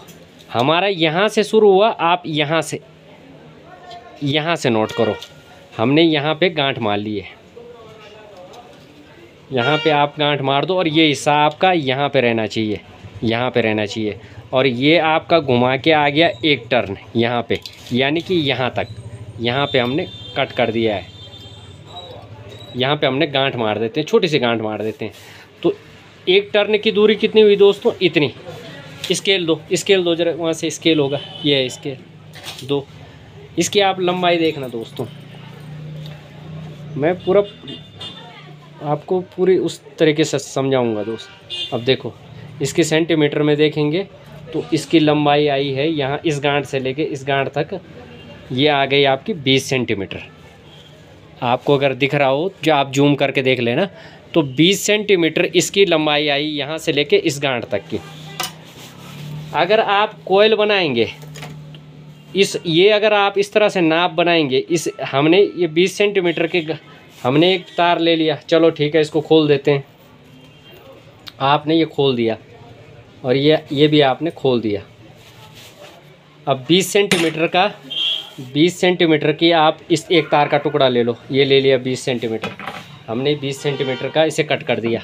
हमारा यहाँ से शुरू हुआ, आप यहाँ से नोट करो। हमने यहाँ पे गांठ मार ली है, यहाँ पे आप गांठ मार दो, और ये हिस्सा आपका यहाँ पे रहना चाहिए, यहाँ पे रहना चाहिए। और ये आपका घुमा के आ गया 1 टर्न यहाँ पे, यानी कि यहाँ तक, यहाँ पे हमने कट कर दिया है। यहाँ पे हमने गांठ मार देते हैं, छोटी सी गांठ मार देते हैं। तो 1 टर्न की दूरी कितनी हुई दोस्तों, इतनी। स्केल दो जरा, वहाँ से स्केल होगा, ये है स्केल 2। इसकी आप लंबाई देखना दोस्तों, मैं पूरा आपको पूरी उस तरीके से समझाऊंगा दोस्त। अब देखो, इसके सेंटीमीटर में देखेंगे तो इसकी लंबाई आई है यहाँ, इस गांठ से लेके इस गांठ तक, ये आ गई आपकी 20 सेंटीमीटर। आपको अगर दिख रहा हो जो आप जूम करके देख लेना, तो 20 सेंटीमीटर इसकी लंबाई आई यहाँ से लेके इस गांठ तक की। अगर आप कोयल बनाएंगे ये अगर आप इस तरह से नाप बनाएंगे, हमने ये 20 सेंटीमीटर के हमने एक तार ले लिया, चलो ठीक है इसको खोल देते हैं। आपने ये खोल दिया और ये भी आपने खोल दिया। अब 20 सेंटीमीटर की आप इस एक तार का टुकड़ा ले लो, ये ले लिया 20 सेंटीमीटर। हमने 20 सेंटीमीटर का इसे कट कर दिया,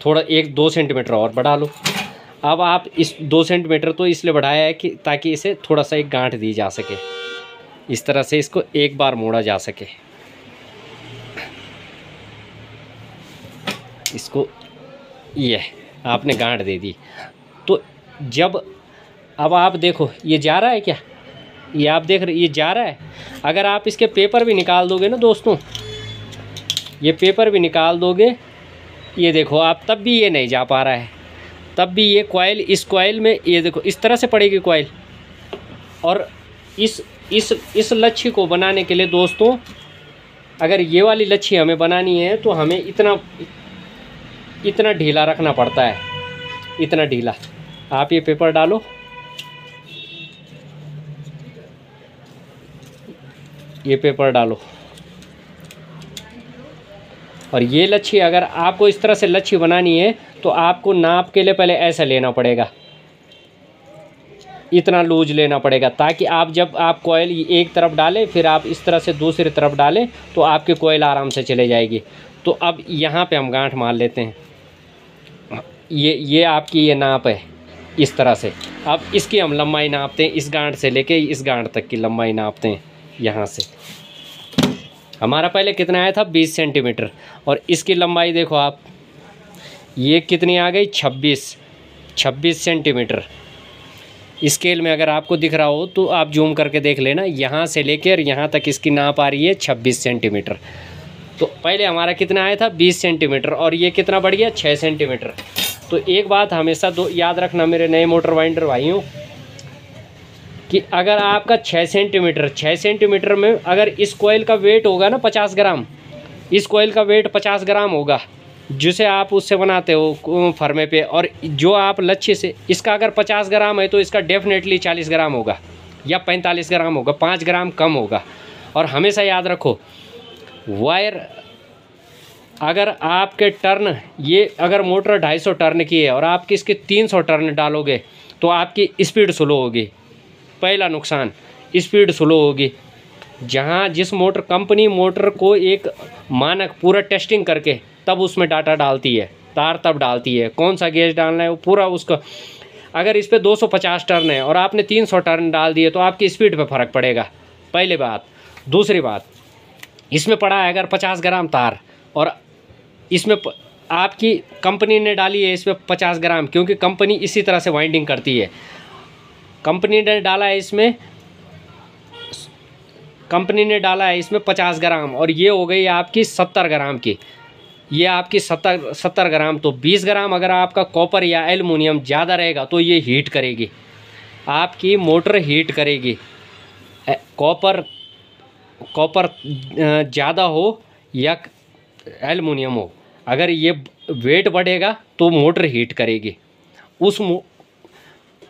थोड़ा 1-2 सेंटीमीटर और बढ़ा लो। अब आप इस 2 सेंटीमीटर तो इसलिए बढ़ाया है कि ताकि इसे थोड़ा सा एक गांठ दी जा सके, इस तरह से इसको एक बार मोड़ा जा सके। इसको ये आपने गांठ दे दी। तो जब अब आप देखो ये जा रहा है क्या, ये आप देख रहे ये जा रहा है। अगर आप इसके पेपर भी निकाल दोगे ना दोस्तों, ये पेपर भी निकाल दोगे, ये देखो आप, तब भी ये नहीं जा पा रहा है। तब भी ये कॉइल, इस कॉइल में ये देखो इस तरह से पड़ेगी कॉइल। और इस लच्छी को बनाने के लिए दोस्तों, अगर ये वाली लच्छी हमें बनानी है तो हमें इतना ढीला रखना पड़ता है, इतना ढीला। आप ये पेपर डालो, ये पेपर डालो, और ये लच्छी अगर आपको इस तरह से लच्छी बनानी है तो आपको नाप के लिए पहले ऐसा लेना पड़ेगा, इतना लूज लेना पड़ेगा, ताकि आप जब आप कॉइल एक तरफ डालें फिर आप इस तरह से दूसरी तरफ डालें तो आपकी कॉइल आराम से चले जाएगी। तो अब यहाँ पे हम गांठ मार लेते हैं। ये आपकी ये नाप है इस तरह से। अब इसकी हम लंबाई नापते हैं, इस गांठ से लेके इस गांठ तक की लंबाई नापते हैं। यहाँ से हमारा पहले कितना आया था 20 सेंटीमीटर, और इसकी लंबाई देखो आप, ये कितनी आ गई 26 सेंटीमीटर। स्केल में अगर आपको दिख रहा हो तो आप जूम करके देख लेना, यहाँ से लेकर यहाँ तक इसकी नाप आ रही है 26 सेंटीमीटर। तो पहले हमारा कितना आया था 20 सेंटीमीटर, और ये कितना बढ़ गया 6 सेंटीमीटर। तो एक बात हमेशा याद रखना मेरे नए मोटर वाइंडर भाइयों, कि अगर आपका 6 सेंटीमीटर में अगर इस कॉइल का वेट होगा ना 50 ग्राम, इस कॉइल का वेट 50 ग्राम होगा जिसे आप उससे बनाते हो फर्मे पे, और जो आप लच्छी से इसका अगर 50 ग्राम है तो इसका डेफिनेटली 40 ग्राम होगा या 45 ग्राम होगा, 5 ग्राम कम होगा। और हमेशा याद रखो वायर, अगर आपके टर्न, ये अगर मोटर 250 टर्न की है और आप इसके 300 टर्न डालोगे तो आपकी स्पीड स्लो होगी। पहला नुकसान, स्पीड स्लो होगी। जहाँ जिस कंपनी मोटर को एक मानक पूरा टेस्टिंग करके तब उसमें डाटा डालती है, तार तब डालती है, कौन सा गेज डालना है वो पूरा उसका। अगर इस पे 250 टर्न है और आपने 300 टर्न डाल दिए तो आपकी स्पीड पे फ़र्क पड़ेगा, पहली बात। दूसरी बात, इसमें पड़ा है अगर 50 ग्राम तार, और इसमें आपकी कंपनी ने डाली है इसमें 50 ग्राम, क्योंकि कंपनी इसी तरह से वाइंडिंग करती है। कंपनी ने डाला है इसमें 50 ग्राम, और ये हो गई आपकी 70 ग्राम की। ये आपकी 70 ग्राम, तो 20 ग्राम अगर आपका कॉपर या एल्युमिनियम ज़्यादा रहेगा तो ये हीट करेगी, आपकी मोटर हीट करेगी। कॉपर ज़्यादा हो या एल्युमिनियम हो, अगर ये वेट बढ़ेगा तो मोटर हीट करेगी।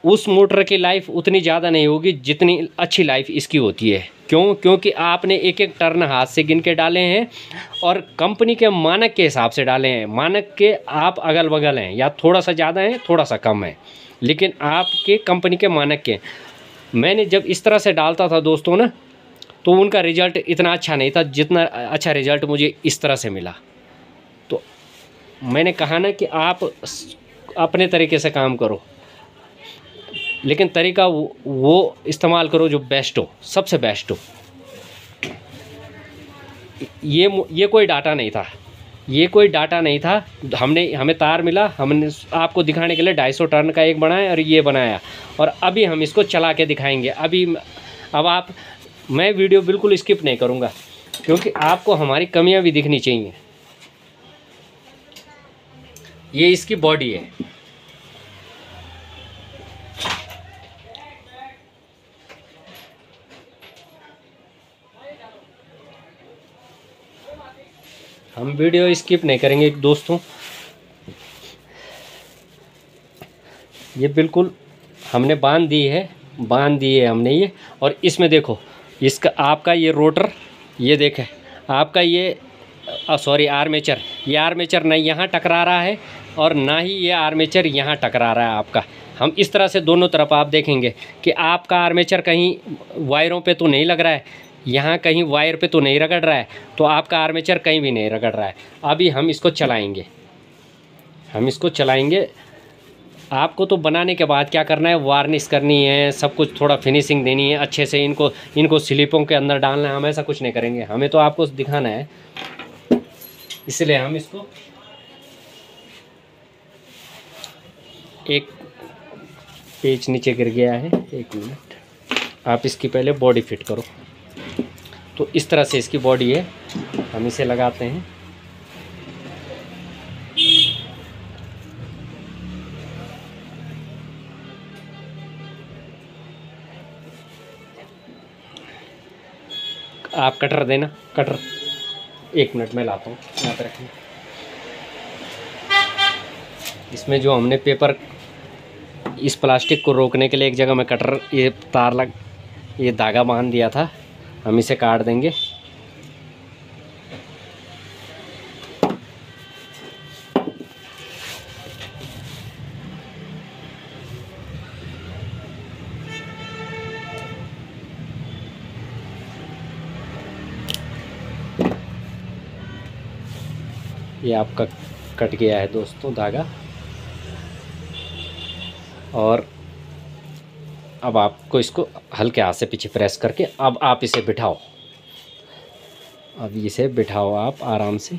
उस मोटर की लाइफ उतनी ज़्यादा नहीं होगी जितनी अच्छी लाइफ इसकी होती है। क्योंकि आपने एक एक टर्न हाथ से गिन के डाले हैं और कंपनी के मानक के हिसाब से डाले हैं। मानक के आप अगल बगल हैं, या थोड़ा सा ज़्यादा है थोड़ा सा कम है, लेकिन आपके कंपनी के मानक के। मैंने जब इस तरह से डालता था दोस्तों ना, तो उनका रिज़ल्ट इतना अच्छा नहीं था जितना अच्छा रिज़ल्ट मुझे इस तरह से मिला। तो मैंने कहा ना कि आप अपने तरीके से काम करो, लेकिन तरीका वो इस्तेमाल करो जो बेस्ट हो, सबसे बेस्ट हो। ये कोई डाटा नहीं था, हमें तार मिला, हमने आपको दिखाने के लिए 250 टर्न का एक बनाया और ये बनाया, और अभी हम इसको चला के दिखाएंगे। मैं वीडियो बिल्कुल स्किप नहीं करूँगा, क्योंकि आपको हमारी कमियां भी दिखनी चाहिए। ये इसकी बॉडी है, हम वीडियो स्किप नहीं करेंगे दोस्तों। ये बिल्कुल हमने बांध दी है हमने ये। और इसमें देखो इसका आपका ये रोटर, ये देखें आपका ये सॉरी आर्मेचर, ये आर्मेचर ना यहाँ टकरा रहा है और ना ही ये आर्मेचर यहाँ टकरा रहा है आपका। हम इस तरह से दोनों तरफ आप देखेंगे कि आपका आर्मेचर कहीं वायरों पे तो नहीं लग रहा है, यहाँ कहीं वायर पे तो नहीं रगड़ रहा है, तो आपका आर्मेचर कहीं भी नहीं रगड़ रहा है। अभी हम इसको चलाएंगे। आपको तो बनाने के बाद क्या करना है, वार्निश करनी है, सब कुछ थोड़ा फिनिशिंग देनी है अच्छे से, इनको स्लिपों के अंदर डालना है। हम ऐसा कुछ नहीं करेंगे, हमें तो आपको दिखाना है, इसलिए हम इसको एक पेच नीचे गिर गया है, 1 मिनट, आप इसकी पहले बॉडी फिट करो। तो इस तरह से इसकी बॉडी है, हम इसे लगाते हैं। आप कटर देना, कटर 1 मिनट में लाता हूँ, यहाँ पे रखें। इसमें जो हमने पेपर, इस प्लास्टिक को रोकने के लिए एक जगह में कटर, ये धागा बांध दिया था, हम इसे काट देंगे। ये आपका कट गया है दोस्तों धागा। और अब आपको इसको हल्के हाथ से पीछे प्रेस करके अब आप इसे बिठाओ। अब इसे बिठाओ आप आराम से।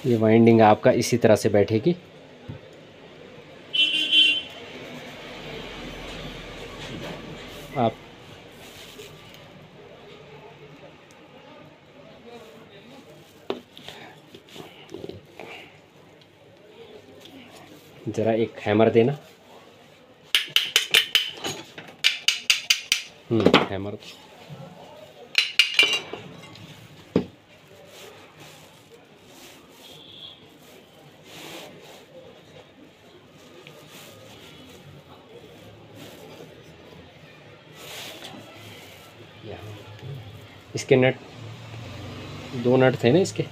ये वाइंडिंग आपका इसी तरह से बैठेगी। आप ज़रा एक हैमर देना। हैमर इसके नट, 2 नट थे ना इसके,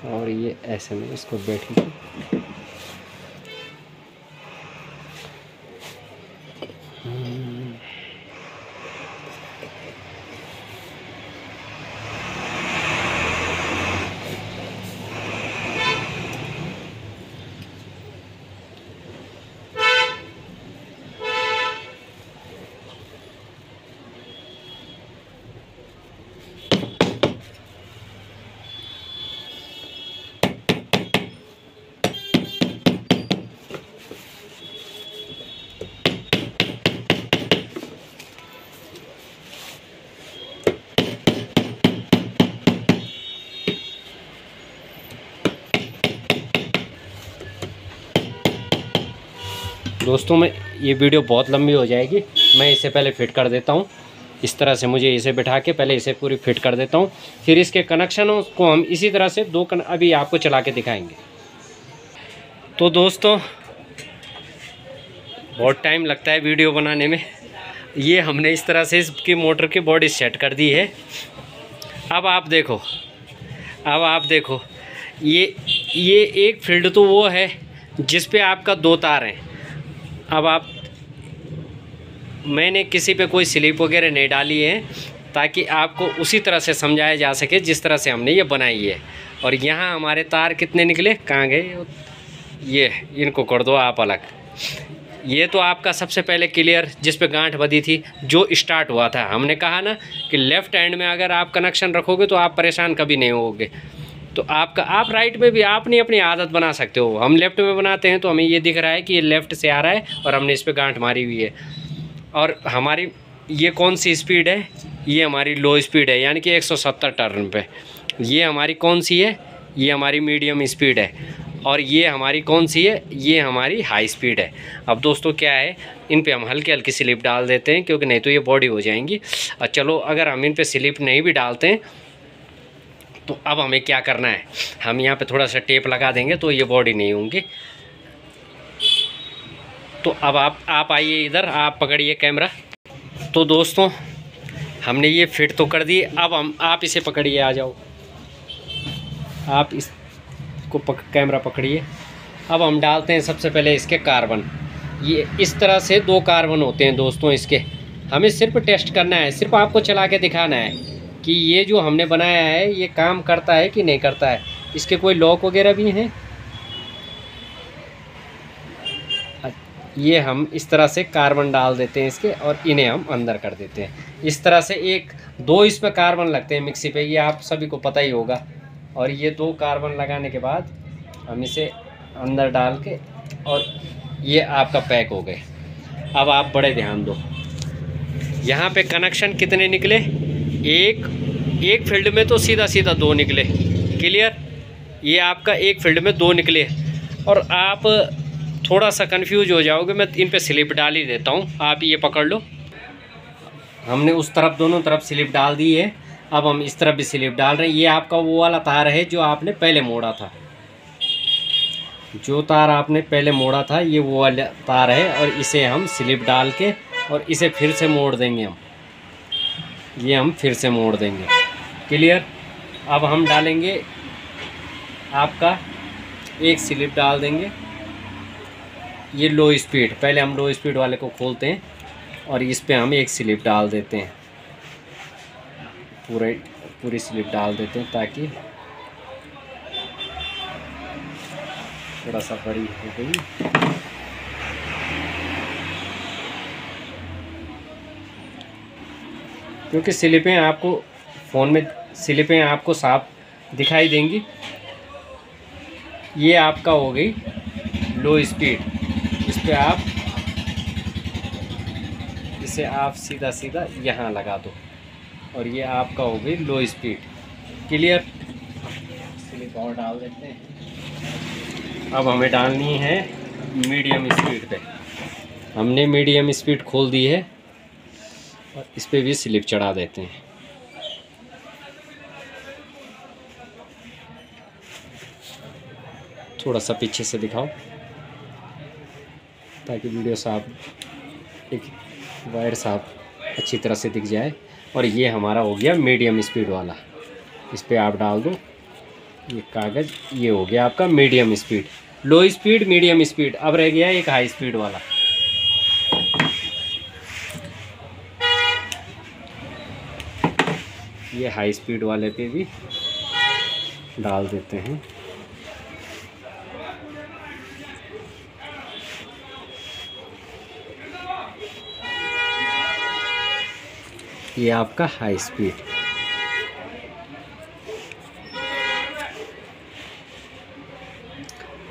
और ये ऐसे में इसको बैठेगी। दोस्तों मैं ये वीडियो बहुत लंबी हो जाएगी, मैं इसे पहले फिट कर देता हूँ। इस तरह से मुझे इसे बिठा के पहले इसे पूरी फिट कर देता हूँ, फिर इसके कनेक्शनों को हम इसी तरह से अभी आपको चला के दिखाएंगे। तो दोस्तों बहुत टाइम लगता है वीडियो बनाने में। ये हमने इस तरह से इसकी मोटर की बॉडी सेट कर दी है। अब आप देखो ये एक फील्ड तो वो है जिस पे आपका 2 तार हैं। अब मैंने किसी पे कोई स्लिप वगैरह नहीं डाली है ताकि आपको उसी तरह से समझाया जा सके जिस तरह से हमने ये बनाई है। और यहाँ हमारे तार कितने निकले, कहाँ गए, ये इनको कर दो आप अलग। ये तो आपका सबसे पहले क्लियर जिस पे गांठ बधी थी, जो स्टार्ट हुआ था। हमने कहा ना कि लेफ़्ट हैंड में अगर आप कनेक्शन रखोगे तो आप परेशान कभी नहीं होगे। तो आप राइट में भी आपने अपनी आदत बना सकते हो। हम लेफ़्ट में बनाते हैं तो हमें ये दिख रहा है कि ये लेफ़्ट से आ रहा है और हमने इस पर गांठ मारी हुई है। और हमारी ये कौन सी स्पीड है, ये हमारी लो स्पीड है, यानी कि 170 टर्न पे। ये हमारी कौन सी है, ये हमारी मीडियम स्पीड है। और ये हमारी कौन सी है, ये हमारी हाई स्पीड है। अब दोस्तों क्या है, इन पे हम हल्की हल्की स्लिप डाल देते हैं, क्योंकि नहीं तो ये बॉडी हो जाएंगी। और चलो अगर हम इन पे स्लिप नहीं भी डालते हैं तो अब हमें क्या करना है, हम यहाँ पे थोड़ा सा टेप लगा देंगे तो ये बॉडी नहीं होंगी। तो अब आप आइए इधर, आप पकड़िए कैमरा। तो दोस्तों हमने ये फिट तो कर दी। अब आप इसे पकड़िए, आ जाओ आप इसको कैमरा पकड़िए। अब हम डालते हैं सबसे पहले इसके कार्बन। ये इस तरह से 2 कार्बन होते हैं दोस्तों इसके। हमें सिर्फ टेस्ट करना है, सिर्फ आपको चला के दिखाना है कि ये जो हमने बनाया है ये काम करता है कि नहीं करता है। इसके कोई लॉक वगैरह भी हैं। ये हम इस तरह से कार्बन डाल देते हैं इसके और इन्हें हम अंदर कर देते हैं। इस तरह से 1-2 इस पे कार्बन लगते हैं मिक्सी पे, ये आप सभी को पता ही होगा। और ये 2 कार्बन लगाने के बाद हम इसे अंदर डाल के, और ये आपका पैक हो गए। अब आप बड़े ध्यान दो, यहाँ पे कनेक्शन कितने निकले, एक फील्ड में तो सीधा सीधा 2 निकले। क्लियर, ये आपका एक फील्ड में 2 निकले। और आप थोड़ा सा कंफ्यूज हो जाओगे, मैं इन पे स्लिप डाल ही देता हूँ। आप ये पकड़ लो, हमने उस तरफ दोनों तरफ स्लिप डाल दी है। अब हम इस तरफ भी स्लिप डाल रहे हैं। ये आपका वो वाला तार है जो आपने पहले मोड़ा था, जो तार आपने पहले मोड़ा था ये वो वाला तार है। और इसे हम स्लिप डाल के और इसे फिर से मोड़ देंगे हम, ये हम फिर से मोड़ देंगे। क्लियर। अब हम डालेंगे आपका एक स्लिप डाल देंगे, ये लो स्पीड। पहले हम लो स्पीड वाले को खोलते हैं और इस पे हम एक स्लिप डाल देते हैं, पूरी स्लिप डाल देते हैं ताकि थोड़ा सा बड़ी हो गई। क्योंकि स्लिपें आपको फ़ोन में स्लिपें आपको साफ दिखाई देंगी। ये आपका हो गई लो स्पीड। इस पे आप इसे आप सीधा सीधा यहाँ लगा दो और ये आपका हो गई लो स्पीड। क्लियर। स्लिप और डाल देते हैं। अब हमें डालनी है मीडियम स्पीड पे। हमने मीडियम स्पीड खोल दी है और इस पे भी स्लिप चढ़ा देते हैं। थोड़ा सा पीछे से दिखाओ ताकि वीडियो साफ, एक वायर साफ अच्छी तरह से दिख जाए। और ये हमारा हो गया मीडियम स्पीड वाला। इस पे आप डाल दो ये कागज़, ये हो गया आपका मीडियम स्पीड। लो स्पीड, मीडियम स्पीड। अब रह गया एक हाई स्पीड वाला। ये हाई स्पीड वाले पे भी डाल देते हैं। ये आपका हाई स्पीड।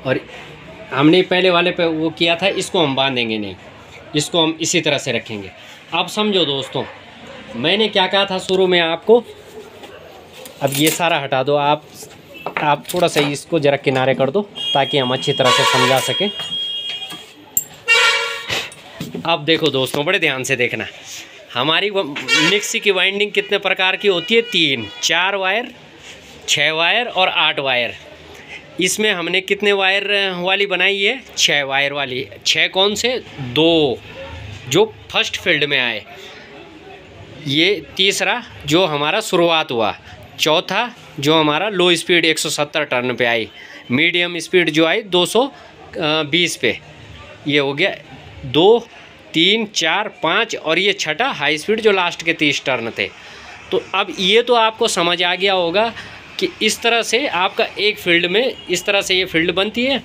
और हमने पहले वाले पे वो किया था, इसको हम बांधेंगे नहीं, इसको हम इसी तरह से रखेंगे। अब समझो दोस्तों, मैंने क्या कहा था शुरू में आपको। अब ये सारा हटा दो, आप थोड़ा सा इसको ज़रा किनारे कर दो ताकि हम अच्छी तरह से समझा सकें। अब देखो दोस्तों, बड़े ध्यान से देखना। हमारी मिक्सी की वाइंडिंग कितने प्रकार की होती है? 3, 4 वायर, 6 वायर और 8 वायर। इसमें हमने कितने वायर वाली बनाई है? 6 वायर वाली। 6 कौन से? 2 जो फर्स्ट फील्ड में आए, ये तीसरा जो हमारा शुरुआत हुआ, चौथा जो हमारा लो स्पीड 170 टर्न पे आई, मीडियम स्पीड जो आई 220 पे, ये हो गया 2, 3, 4, 5 और ये छठा हाई स्पीड जो लास्ट के 30 टर्न थे। तो अब ये तो आपको समझ आ गया होगा कि इस तरह से आपका एक फील्ड में इस तरह से ये फील्ड बनती है।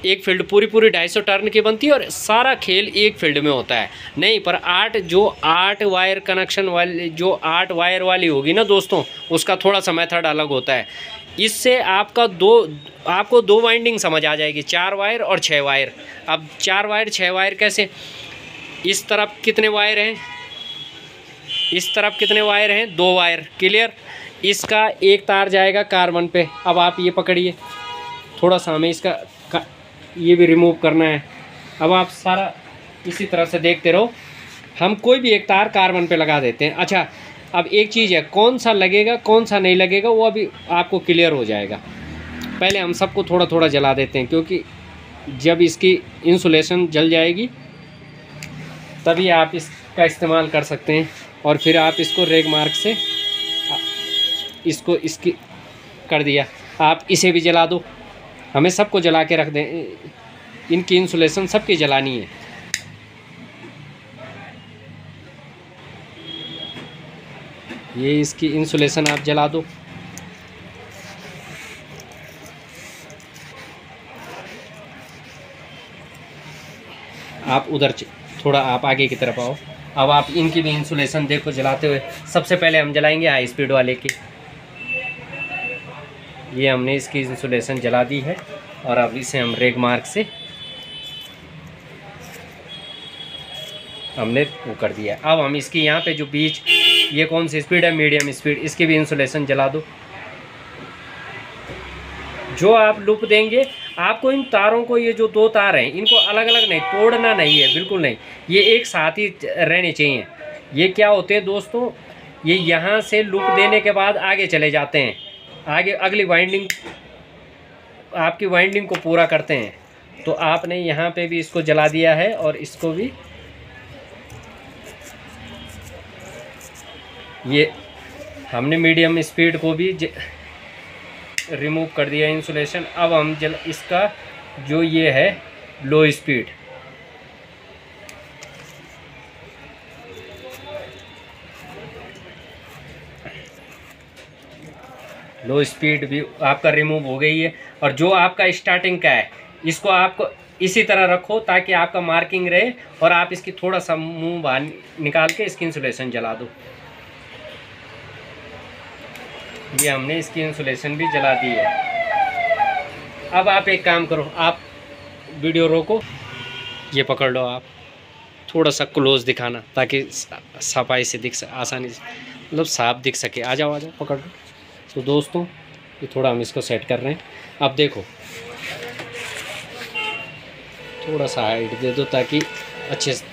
एक फील्ड पूरी 250 टर्न की बनती है और सारा खेल एक फील्ड में होता है। नहीं, पर 8 वायर कनेक्शन वाली, जो 8 वायर वाली होगी ना दोस्तों, उसका थोड़ा सा मेथड अलग होता है। इससे आपको 2 वाइंडिंग समझ आ जाएगी, 4 वायर और 6 वायर। अब 4 वायर 6 वायर कैसे? इस तरफ कितने वायर हैं? इस तरफ कितने वायर हैं? 2 वायर। क्लियर। इसका एक तार जाएगा कार्बन पे। अब आप ये पकड़िए, थोड़ा सा हमें इसका ये भी रिमूव करना है। अब आप सारा इसी तरह से देखते रहो। हम कोई भी एक तार कार्बन पे लगा देते हैं। अच्छा, अब एक चीज़ है, कौन सा लगेगा कौन सा नहीं लगेगा वो अभी आपको क्लियर हो जाएगा। पहले हम सबको थोड़ा थोड़ा जला देते हैं, क्योंकि जब इसकी इंसुलेशन जल जाएगी तभी आप इसका इस्तेमाल कर सकते हैं। और फिर आप इसको रेग मार्क से इसकी कर दिया। आप इसे भी जला दो। हमें सबको जला के रख दें, इनकी इंसुलेशन सबकी जलानी है। ये इसकी इंसुलेशन आप जला दो। आप उधर थोड़ा आप आगे की तरफ आओ। अब आप इनकी भी इंसुलेशन देखो जलाते हुए। सबसे पहले हम जलाएंगे हाई स्पीड वाले की। ये हमने इसकी इंसुलेशन जला दी है और अब इसे हम रेग मार्क से हमने वो कर दिया। अब हम इसकी यहाँ पे जो बीच, ये कौन सी स्पीड है, मीडियम स्पीड, इसकी भी इंसुलेशन जला दो। जो आप लूप देंगे, आपको इन तारों को, ये जो दो तार हैं इनको अलग अलग नहीं तोड़ना नहीं है, बिल्कुल नहीं, ये एक साथ ही रहने चाहिए। ये क्या होते हैं दोस्तों, ये यहाँ से लूप देने के बाद आगे चले जाते हैं, आगे अगली वाइंडिंग, आपकी वाइंडिंग को पूरा करते हैं। तो आपने यहाँ पे भी इसको जला दिया है और इसको भी ये हमने मीडियम स्पीड को भी रिमूव कर दिया इंसुलेशन। अब हम इसका जो ये है लो स्पीड, लो स्पीड भी आपका रिमूव हो गई है। और जो आपका स्टार्टिंग का है इसको आपको इसी तरह रखो ताकि आपका मार्किंग रहे, और आप इसकी थोड़ा सा मुंह बाहर निकाल के इसकी इंसुलेशन जला दो। ये हमने इसकी इंसुलेशन भी जला दी है। अब आप एक काम करो, आप वीडियो रोको, ये पकड़ लो, आप थोड़ा सा क्लोज दिखाना ताकि सफाई से दिख आसानी से, मतलब साफ दिख सके। आ जाओ पकड़ लो। तो दोस्तों ये थोड़ा हम इसको सेट कर रहे हैं। अब देखो, थोड़ा सा हाइट दे दो ताकि अच्छे से,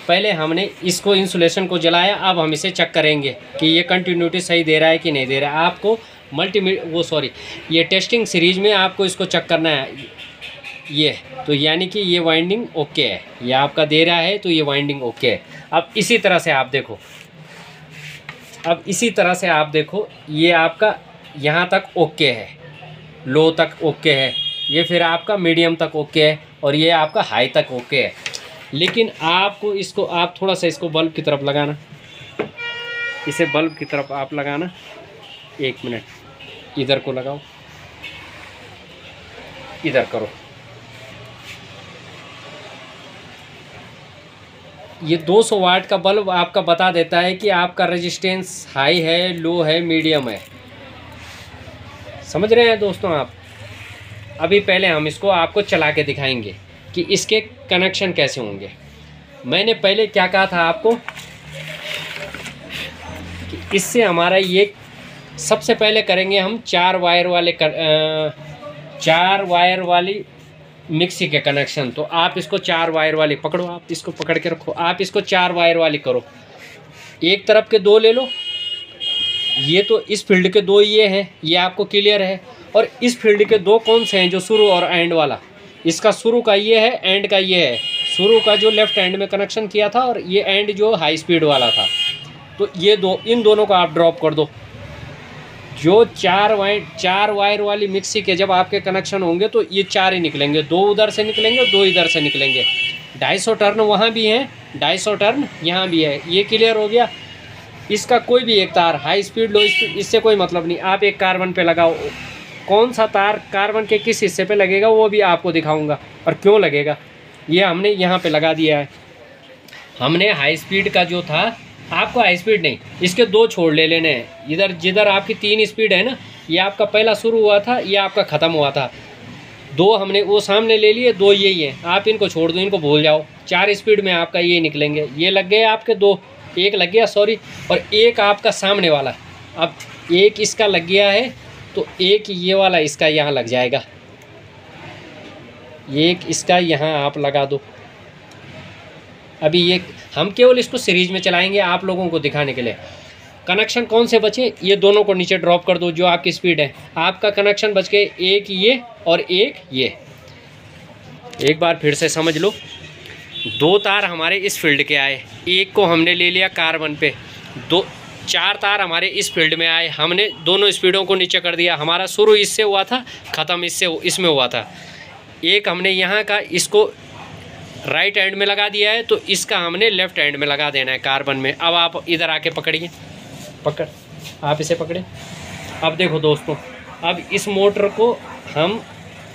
पहले हमने इसको इंसुलेशन को जलाया, अब हम इसे चेक करेंगे कि ये कंटिन्यूटी सही दे रहा है कि नहीं दे रहा है। आपको ये टेस्टिंग सीरीज में आपको इसको चेक करना है। ये तो यानी कि ये वाइंडिंग ओके है, ये आपका दे रहा है तो ये वाइंडिंग ओके है। अब इसी तरह से आप देखो, ये आपका यहाँ तक ओके है, लो तक ओके है, ये फिर आपका मीडियम तक ओके है और ये आपका हाई तक ओके है। लेकिन आपको इसको आप थोड़ा सा इसको बल्ब की तरफ लगाना, इसे बल्ब की तरफ आप लगाना। 1 मिनट, इधर को लगाओ, इधर करो। ये 200 वाट का बल्ब आपका बता देता है कि आपका रेजिस्टेंस हाई है, लो है, मीडियम है। समझ रहे हैं दोस्तों आप? अभी पहले हम इसको आपको चला के दिखाएंगे कि इसके कनेक्शन कैसे होंगे। मैंने पहले क्या कहा था आपको कि इससे हमारा ये सबसे पहले करेंगे हम 4 वायर वाली मिक्सी के कनेक्शन। तो आप इसको 4 वायर वाली पकड़ो, आप इसको पकड़ के रखो, आप इसको 4 वायर वाली करो। एक तरफ के 2 ले लो, ये तो इस फील्ड के 2 ये हैं, ये आपको क्लियर है। और इस फील्ड के 2 कौन से हैं, जो शुरू और एंड वाला, इसका शुरू का ये है, एंड का ये है। शुरू का जो लेफ्ट एंड में कनेक्शन किया था और ये एंड जो हाई स्पीड वाला था। तो ये इन दोनों को आप ड्रॉप कर दो। जो 4 वायर वाली मिक्सी के जब आपके कनेक्शन होंगे तो ये 4 ही निकलेंगे, 2 उधर से निकलेंगे, 2 इधर से निकलेंगे। 250 टर्न वहाँ भी हैं, 250 टर्न यहाँ भी है। ये क्लियर हो गया। इसका कोई भी एक तार, हाई स्पीड लो स्पीड, इससे कोई मतलब नहीं। आप एक कार्बन पे लगाओ, कौन सा तार कार्बन के किस हिस्से पे लगेगा वो भी आपको दिखाऊंगा और क्यों लगेगा। ये हमने यहाँ पे लगा दिया है। हमने हाई स्पीड का जो था, आपको हाई स्पीड नहीं, इसके 2 छोड़ ले लेने हैं। इधर जिधर आपकी 3 स्पीड है ना, ये आपका पहला शुरू हुआ था, ये आपका ख़त्म हुआ था। 2 हमने वो सामने ले लिए, 2 यही हैं। आप इनको छोड़ दो, इनको भूल जाओ। 4 स्पीड में आपका ये निकलेंगे। ये लग गए आपके 2, एक लग गया सॉरी, और एक आपका सामने वाला। अब एक इसका लग गया है तो एक ये वाला इसका यहाँ लग जाएगा। ये एक इसका यहाँ आप लगा दो। अभी ये हम केवल इसको सीरीज में चलाएंगे आप लोगों को दिखाने के लिए। कनेक्शन कौन से बचे, ये दोनों को नीचे ड्रॉप कर दो जो आपकी स्पीड है। आपका कनेक्शन बच गए एक ये और एक ये। एक बार फिर से समझ लो, दो तार हमारे इस फील्ड के आए, एक को हमने ले लिया कार्बन पे, दो चार तार हमारे इस फील्ड में आए, हमने दोनों स्पीडों को नीचे कर दिया। हमारा शुरू इससे हुआ था, ख़त्म इसमें हुआ था। एक हमने यहाँ का इसको राइट एंड में लगा दिया है, तो इसका हमने लेफ़्ट एंड में लगा देना है कार्बन में। अब आप इधर आके पकड़िए, आप इसे पकड़े। अब देखो दोस्तों, अब इस मोटर को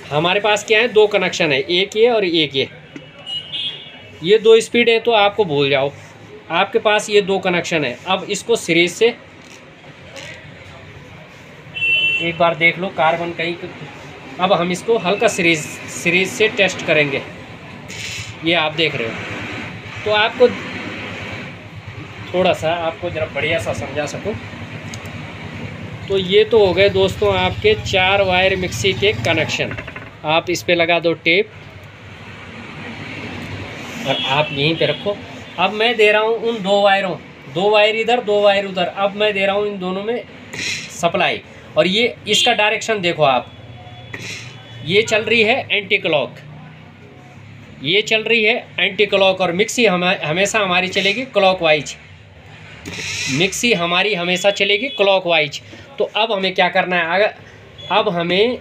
हमारे पास क्या है, दो कनेक्शन है, एक ये और एक ये दो स्पीड है, तो आपको भूल जाओ, आपके पास ये दो कनेक्शन है। अब इसको सीरीज से एक बार देख लो कार्बन कहीं। अब हम इसको हल्का सीरीज से टेस्ट करेंगे। ये आप देख रहे हो, तो आपको थोड़ा सा आपको ज़रा बढ़िया सा समझा सकूं, तो ये तो हो गए दोस्तों आपके 4 वायर मिक्सी के कनेक्शन। आप इस पे लगा दो टेप और आप यहीं पे रखो। अब मैं दे रहा हूँ उन दो वायरों, 2 वायर इधर 2 वायर उधर, अब मैं दे रहा हूँ इन दोनों में सप्लाई। और ये इसका डायरेक्शन देखो आप, ये चल रही है एंटी क्लॉक, ये चल रही है एंटी क्लॉक। और मिक्सी हमेशा हमारी चलेगी क्लॉकवाइज, मिक्सी हमारी हमेशा चलेगी क्लॉकवाइज। तो अब हमें क्या करना है, अगर अब हमें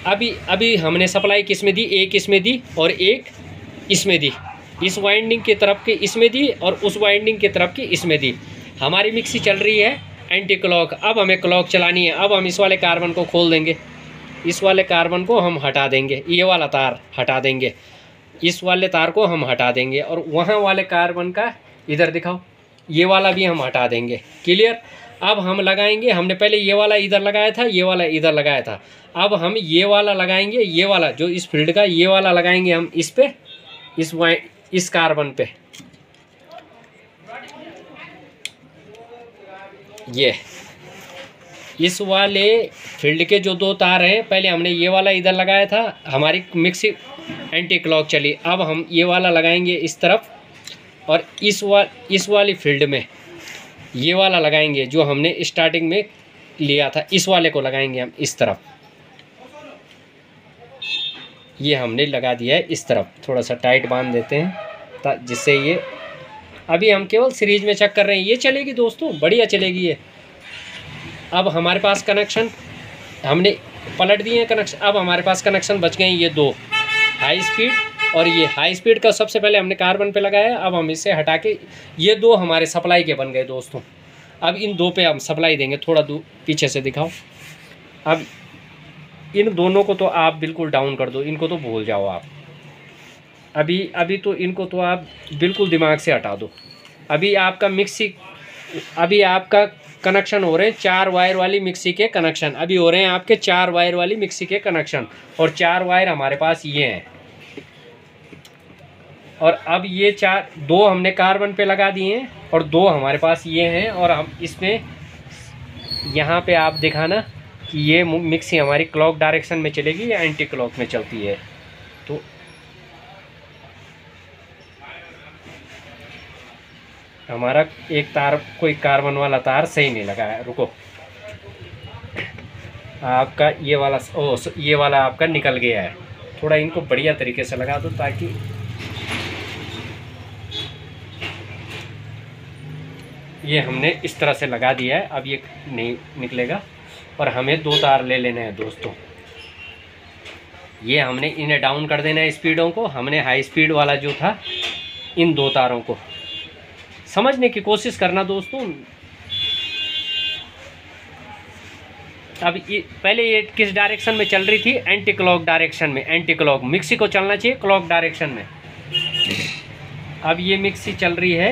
अभी हमने सप्लाई किस में दी, एक इसमें दी और एक इसमें दी, इस वाइंडिंग की तरफ की इसमें दी और उस वाइंडिंग की तरफ की इसमें दी। हमारी मिक्सी चल रही है एंटी क्लॉक। अब हमें क्लॉक चलानी है। अब हम इस वाले कार्बन को खोल देंगे, इस वाले कार्बन को हम हटा देंगे, ये वाला तार हटा देंगे, इस वाले तार को हम हटा देंगे और वहाँ वाले कार्बन का इधर दिखाओ, ये वाला भी हम हटा देंगे। क्लियर। अब हम लगाएंगे, हमने पहले ये वाला इधर लगाया था, ये वाला इधर लगाया था। अब हम ये वाला लगाएंगे, ये वाला जो इस फील्ड का ये वाला लगाएंगे हम इस पे, इस कार्बन पे। ये इस वाले फील्ड के जो 2 तार हैं, पहले हमने ये वाला इधर लगाया था, हमारी मिक्सी एंटी क्लॉक चली। अब हम ये वाला लगाएंगे इस तरफ और इस वाली फील्ड में ये वाला लगाएंगे जो हमने स्टार्टिंग में लिया था, इस वाले को लगाएंगे हम इस तरफ। ये हमने लगा दिया है इस तरफ, थोड़ा सा टाइट बांध देते हैं जिससे ये, अभी हम केवल सीरीज में चेक कर रहे हैं, ये चलेगी दोस्तों, बढ़िया चलेगी ये। अब हमारे पास कनेक्शन हमने पलट दिए हैं कनेक्शन। अब हमारे पास कनेक्शन बच गए हैं ये 2 हाई स्पीड, और ये हाई स्पीड का सबसे पहले हमने कार्बन पे लगाया। अब हम इसे हटा के ये 2 हमारे सप्लाई के बन गए दोस्तों। अब इन 2 पे हम सप्लाई देंगे, थोड़ा दूर पीछे से दिखाओ। अब इन दोनों को तो आप बिल्कुल डाउन कर दो, इनको तो भूल जाओ आप। अभी तो इनको तो आप बिल्कुल दिमाग से हटा दो। अभी आपका कनेक्शन हो रहे हैं 4 वायर वाली मिक्सी के कनेक्शन, अभी हो रहे हैं आपके 4 वायर वाली मिक्सी के कनेक्शन। और 4 वायर हमारे पास ये हैं, और अब ये 2 हमने कार्बन पे लगा दिए हैं और 2 हमारे पास ये हैं। और हम इसमें यहाँ पे आप दिखाना कि ये मिक्सी हमारी क्लॉक डायरेक्शन में चलेगी या एंटी क्लॉक में चलती है। तो हमारा एक तार, कोई कार्बन वाला तार सही नहीं लगा है, रुको। आपका ये वाला आपका निकल गया है। थोड़ा इनको बढ़िया तरीके से लगा दो ताकि ये हमने इस तरह से लगा दिया है। अब ये नहीं निकलेगा और हमें 2 तार ले लेने हैं दोस्तों। ये हमने इन्हें डाउन कर देना है स्पीडों को। हमने हाई स्पीड वाला जो था, इन 2 तारों को समझने की कोशिश करना दोस्तों। अब पहले ये किस डायरेक्शन में चल रही थी, एंटी क्लॉक डायरेक्शन में। एंटी क्लॉक मिक्सी को चलना चाहिए क्लॉक डायरेक्शन में। अब ये मिक्सी चल रही है,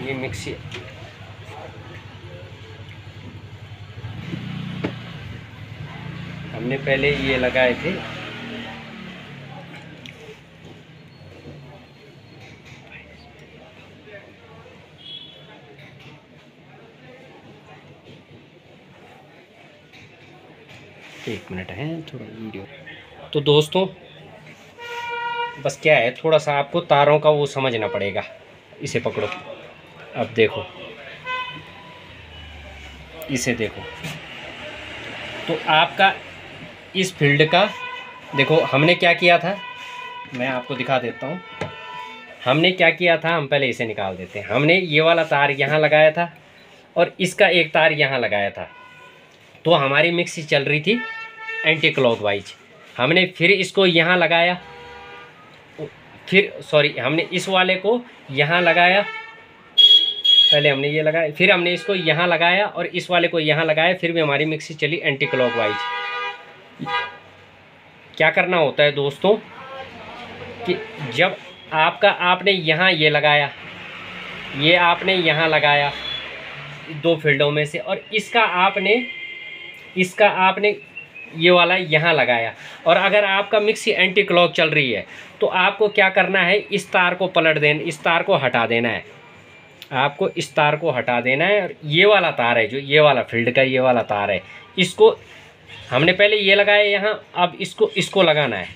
ये मिक्सी हमने पहले ये लगाए थे, एक मिनट है थोड़ा वीडियो। तो दोस्तों बस क्या है, थोड़ा सा आपको तारों का वो समझना पड़ेगा। इसे पकड़ो, अब देखो, इसे देखो। तो आपका इस फील्ड का देखो, हमने क्या किया था, मैं आपको दिखा देता हूँ। हमने क्या किया था, हम पहले इसे निकाल देते हैं। हमने ये वाला तार यहाँ लगाया था और इसका एक तार यहाँ लगाया था। तो हमारी मिक्सी चल रही थी एंटी क्लॉकवाइज। हमने फिर इसको यहाँ लगाया, फिर सॉरी हमने इस वाले को यहाँ लगाया, पहले हमने ये लगाया, फिर हमने इसको यहाँ लगाया और इस वाले को यहाँ लगाया, फिर भी हमारी मिक्सी चली एंटी क्लॉकवाइज। क्या करना होता है दोस्तों कि जब आपने यहाँ ये लगाया, ये आपने यहाँ लगाया दो फील्डों में से, और इसका आपने ये वाला यहाँ लगाया, और अगर आपका मिक्सी एंटी क्लॉक चल रही है तो आपको क्या करना है, इस तार को पलट देना, इस तार को हटा देना है। आपको इस तार को हटा देना है, और ये वाला तार है जो ये वाला फील्ड का ये वाला तार है, इसको हमने पहले ये लगाया यहाँ, अब इसको लगाना है,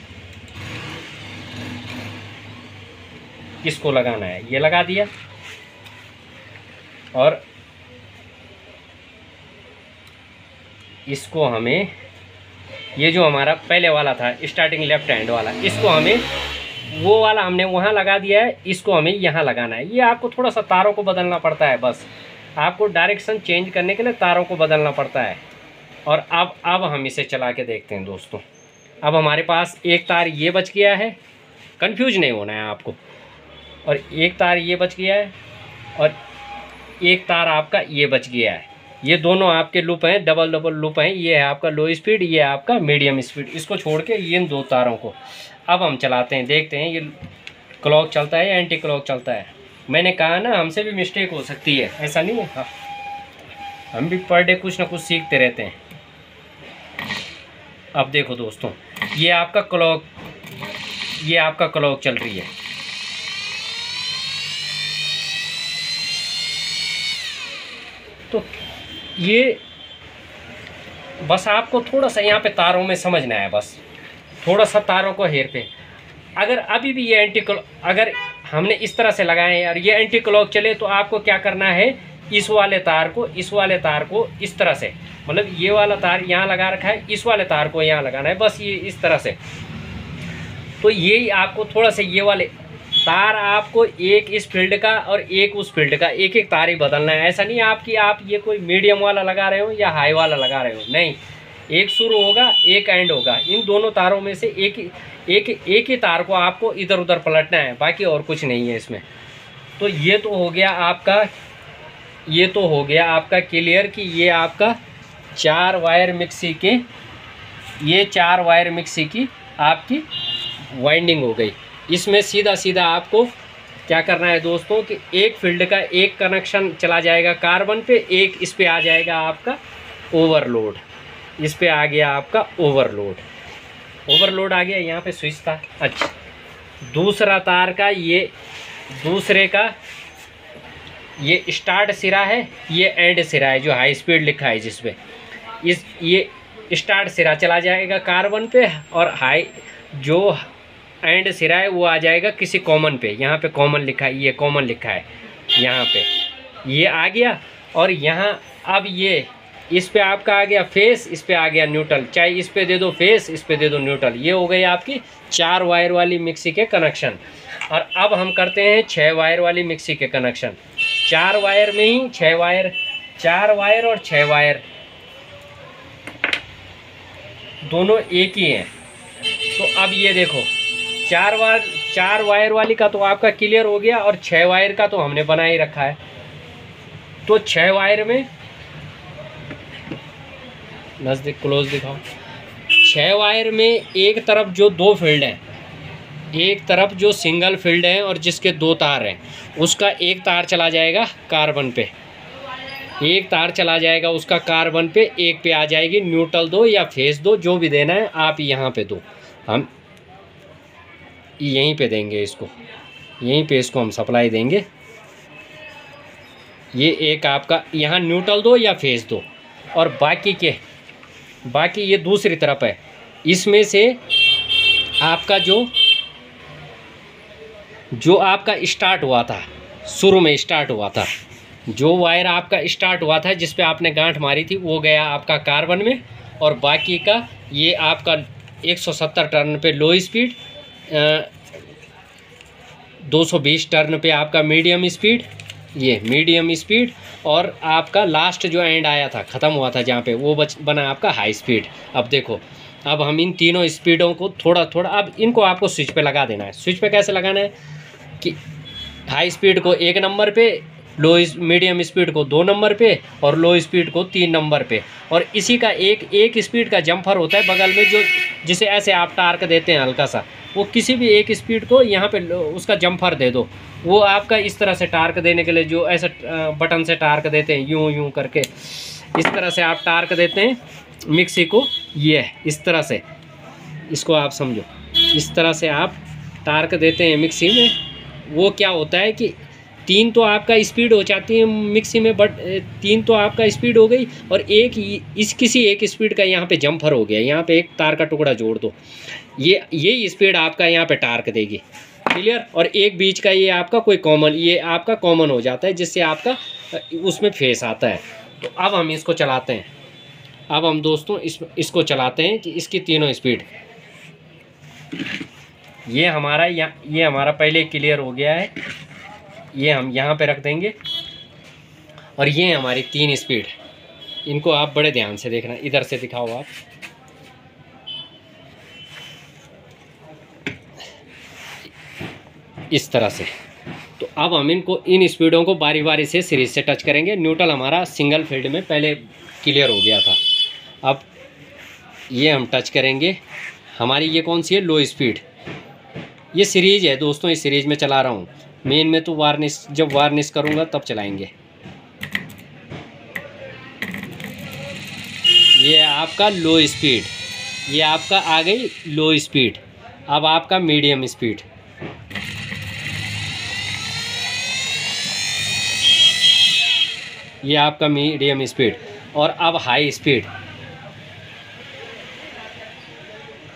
इसको लगाना है। ये लगा दिया, और इसको हमें, ये जो हमारा पहले वाला था स्टार्टिंग लेफ्ट हैंड वाला, इसको हमें, वो वाला हमने वहाँ लगा दिया है, इसको हमें यहाँ लगाना है। ये आपको थोड़ा सा तारों को बदलना पड़ता है, बस आपको डायरेक्शन चेंज करने के लिए तारों को बदलना पड़ता है। और अब हम इसे चला के देखते हैं दोस्तों। अब हमारे पास एक तार ये बच गया है, कंफ्यूज नहीं होना है आपको, और एक तार ये बच गया है, और एक तार आपका ये बच गया है। ये दोनों आपके लूप हैं, डबल लूप हैं। ये है आपका लो स्पीड, ये है आपका मीडियम स्पीड। इसको छोड़ के इन दो तारों को अब हम चलाते हैं, देखते हैं ये क्लॉक चलता है या एंटी क्लॉक चलता है। मैंने कहा ना, हमसे भी मिस्टेक हो सकती है, ऐसा नहीं है। हाँ, हम भी पर डे कुछ ना कुछ सीखते रहते हैं। अब देखो दोस्तों, ये आपका क्लॉक चल रही है। तो ये बस आपको थोड़ा सा यहाँ पे तारों में समझना है, बस थोड़ा सा तारों को हेर पे। अगर अभी भी ये एंटी क्लॉक, अगर हमने इस तरह से लगाए और ये एंटी क्लॉक चले, तो आपको क्या करना है, इस वाले तार को इस तरह से, मतलब ये वाला तार यहाँ लगा रखा है, इस वाले तार को यहाँ लगाना है, बस ये इस तरह से। तो यही आपको थोड़ा सा ये वाले तार, आपको एक इस फील्ड का और एक उस फील्ड का, एक एक तार ही बदलना है। ऐसा नहीं आप ये कोई मीडियम वाला लगा रहे हो या हाई वाला लगा रहे हो, नहीं, एक शुरू होगा एक एंड होगा। इन दोनों तारों में से एक ही तार को आपको इधर उधर पलटना है, बाकी और कुछ नहीं है इसमें। तो ये तो हो गया आपका क्लियर कि ये आपका 4 वायर मिक्सी की आपकी वाइंडिंग हो गई। इसमें सीधा आपको क्या करना है दोस्तों कि एक फील्ड का एक कनेक्शन चला जाएगा कार्बन पे, एक इस पे आ जाएगा आपका ओवरलोड, इस पे आ गया आपका ओवरलोड आ गया, यहाँ पे स्विच था। अच्छा, दूसरा तार का ये स्टार्ट सिरा है, ये एंड सिरा है, जो हाई स्पीड लिखा है जिसपे, ये स्टार्ट सिरा चला जाएगा कार्बन पे, और हाई जो एंड सिरा है वो आ जाएगा किसी कॉमन पे। यहाँ पे कॉमन लिखा है, ये कॉमन लिखा है, यहाँ पे ये आ गया। और यहाँ अब ये इस पे आपका आ गया फेस, इस पे आ गया न्यूट्रल, चाहे इस पे दे दो फेस, इस पे दे दो न्यूट्रल। ये हो गई आपकी 4 वायर वाली मिक्सी के कनेक्शन। और अब हम करते हैं 6 वायर वाली मिक्सी के कनेक्शन। 4 वायर में ही 6 वायर, 4 वायर और 6 वायर दोनों एक ही हैं। तो अब ये देखो, 4 वायर वाली का तो आपका क्लियर हो गया, और 6 वायर का तो हमने बना ही रखा है। तो 6 वायर में नज़दीक क्लोज दिखाओ। 6 वायर में एक तरफ जो 2 फील्ड हैं, एक तरफ जो सिंगल फील्ड है और जिसके 2 तार हैं, उसका एक तार चला जाएगा कार्बन पे, एक तार चला जाएगा उसका कार्बन पे, एक पे आ जाएगी न्यूट्रल दो या फेस दो, जो भी देना है आप यहाँ पे दो। हम यहीं पे देंगे इसको, यहीं पे इसको हम सप्लाई देंगे। ये एक आपका यहाँ न्यूट्रल दो या फेस दो, और बाकी के बाकी ये दूसरी तरफ है। इसमें से आपका जो आपका स्टार्ट हुआ था, शुरू में स्टार्ट हुआ था, जो वायर आपका स्टार्ट हुआ था जिस पे आपने गांठ मारी थी, वो गया आपका कार्बन में। और बाकी का ये आपका 170 टर्न पे लो स्पीड, 220 टर्न पे आपका मीडियम स्पीड, ये मीडियम स्पीड, और आपका लास्ट जो एंड आया था, ख़त्म हुआ था जहाँ पे, वो बना आपका हाई स्पीड। अब देखो, अब हम इन तीनों स्पीडों को थोड़ा थोड़ा, अब इनको आपको स्विच पे लगा देना है। स्विच पे कैसे लगाना है कि हाई स्पीड को 1 नंबर पे, मीडियम स्पीड को 2 नंबर पे, और लो स्पीड को 3 नंबर पे। और इसी का एक स्पीड का जम्फर होता है बगल में, जो जिसे ऐसे आप टार्क देते हैं हल्का सा, वो किसी भी एक स्पीड को यहाँ पे उसका जम्फर दे दो। वो आपका इस तरह से टार्क देने के लिए, जो ऐसे बटन से टार्क देते हैं यूं यूं करके, इस तरह से आप टार्क देते हैं मिक्सी को। ये इस तरह से, इसको आप समझो, इस तरह से आप टार्क देते हैं मिक्सी में। वो क्या होता है कि 3 तो आपका स्पीड हो जाती है मिक्सी में, बट 3 तो आपका स्पीड हो गई, और किसी एक स्पीड का यहाँ पे जम्फर हो गया। यहाँ पे एक तार का टुकड़ा जोड़ दो, यही स्पीड आपका यहाँ पे टार्क देगी। क्लियर। और एक बीच का ये आपका कोई कॉमन, ये आपका कॉमन हो जाता है, जिससे आपका उसमें फेस आता है। तो अब हम इसको चलाते हैं। अब हम दोस्तों इसको चलाते हैं कि इसकी तीनों स्पीड, ये हमारा पहले क्लियर हो गया है। ये हम यहाँ पे रख देंगे, और ये हमारी 3 स्पीड। इनको आप बड़े ध्यान से देखना, इधर से दिखाओ आप। इस तरह से। तो अब हम इन स्पीडों को बारी बारी से सीरीज से टच करेंगे। न्यूट्रल हमारा सिंगल फील्ड में पहले क्लियर हो गया था। अब ये हम टच करेंगे। हमारी ये कौन सी है? लो स्पीड। ये सीरीज है दोस्तों, इस सीरीज में चला रहा हूँ। मेन में तो वार्निश, जब वार्निश करूँगा तब चलाएंगे। ये आपका लो स्पीड, ये आपका आ गई लो स्पीड। अब आपका मीडियम स्पीड, ये आपका मीडियम स्पीड। और अब हाई स्पीड।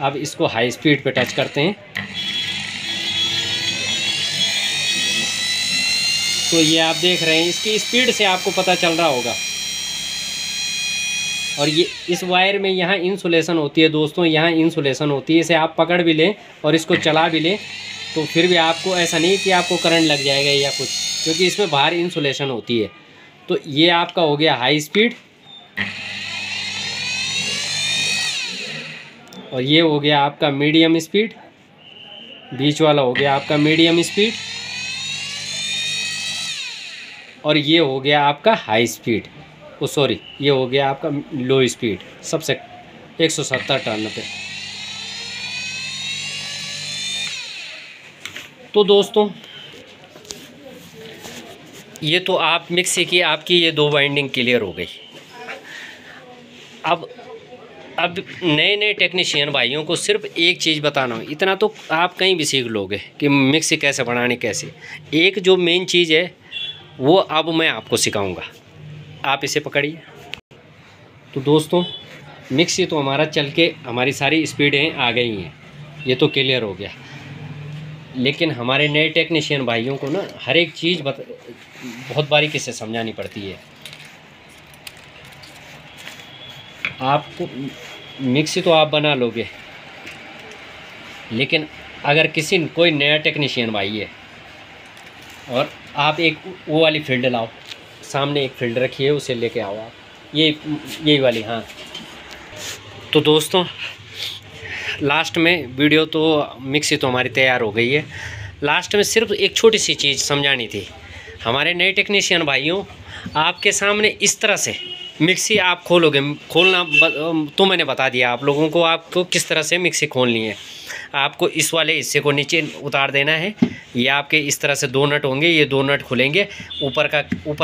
अब इसको हाई स्पीड पे टच करते हैं तो ये आप देख रहे हैं, इसकी स्पीड से आपको पता चल रहा होगा। और ये इस वायर में यहाँ इंसुलेशन होती है दोस्तों, यहाँ इंसुलेशन होती है। इसे आप पकड़ भी लें और इसको चला भी लें तो फिर भी आपको ऐसा नहीं कि आपको करंट लग जाएगा या कुछ, क्योंकि इसमें बाहर इंसुलेशन होती है। तो ये आपका हो गया हाई स्पीड, और ये हो गया आपका मीडियम स्पीड। बीच वाला हो गया आपका मीडियम स्पीड, और ये हो गया आपका हाई स्पीड। सॉरी, ये हो गया आपका लो स्पीड, सबसे 170 टर्न पे। तो दोस्तों ये तो आप मिक्सी की आपकी ये 2 वाइंडिंग क्लियर हो गई। अब नए टेक्नीशियन भाइयों को सिर्फ एक चीज़ बताना हो, इतना तो आप कहीं भी सीख लोगे कि मिक्सी कैसे बनानी कैसे। एक जो मेन चीज़ है वो अब मैं आपको सिखाऊंगा, आप इसे पकड़िए। तो दोस्तों मिक्सी तो हमारा चल के हमारी सारी स्पीडें आ गई हैं, ये तो क्लियर हो गया। लेकिन हमारे नए टेक्नीशियन भाइयों को ना हर एक चीज़ बहुत बारीकी से समझानी पड़ती है। आपको मिक्सी तो आप बना लोगे, लेकिन अगर कोई नया टेक्नीशियन भाई है और आप एक वो वाली फील्ड लाओ, सामने एक फील्ड रखिए, उसे लेके आओ आप, यही वाली। हाँ तो दोस्तों लास्ट में वीडियो तो मिक्सी तो हमारी तैयार हो गई है। लास्ट में सिर्फ एक छोटी सी चीज़ समझानी थी हमारे नए टेक्नीशियन भाइयों। आपके सामने इस तरह से मिक्सी आप खोलना तो मैंने बता दिया आप लोगों को, आपको किस तरह से मिक्सी खोलनी है। आपको इस वाले हिस्से को नीचे उतार देना है। ये आपके इस तरह से 2 नट होंगे, ये 2 नट खुलेंगे। ऊपर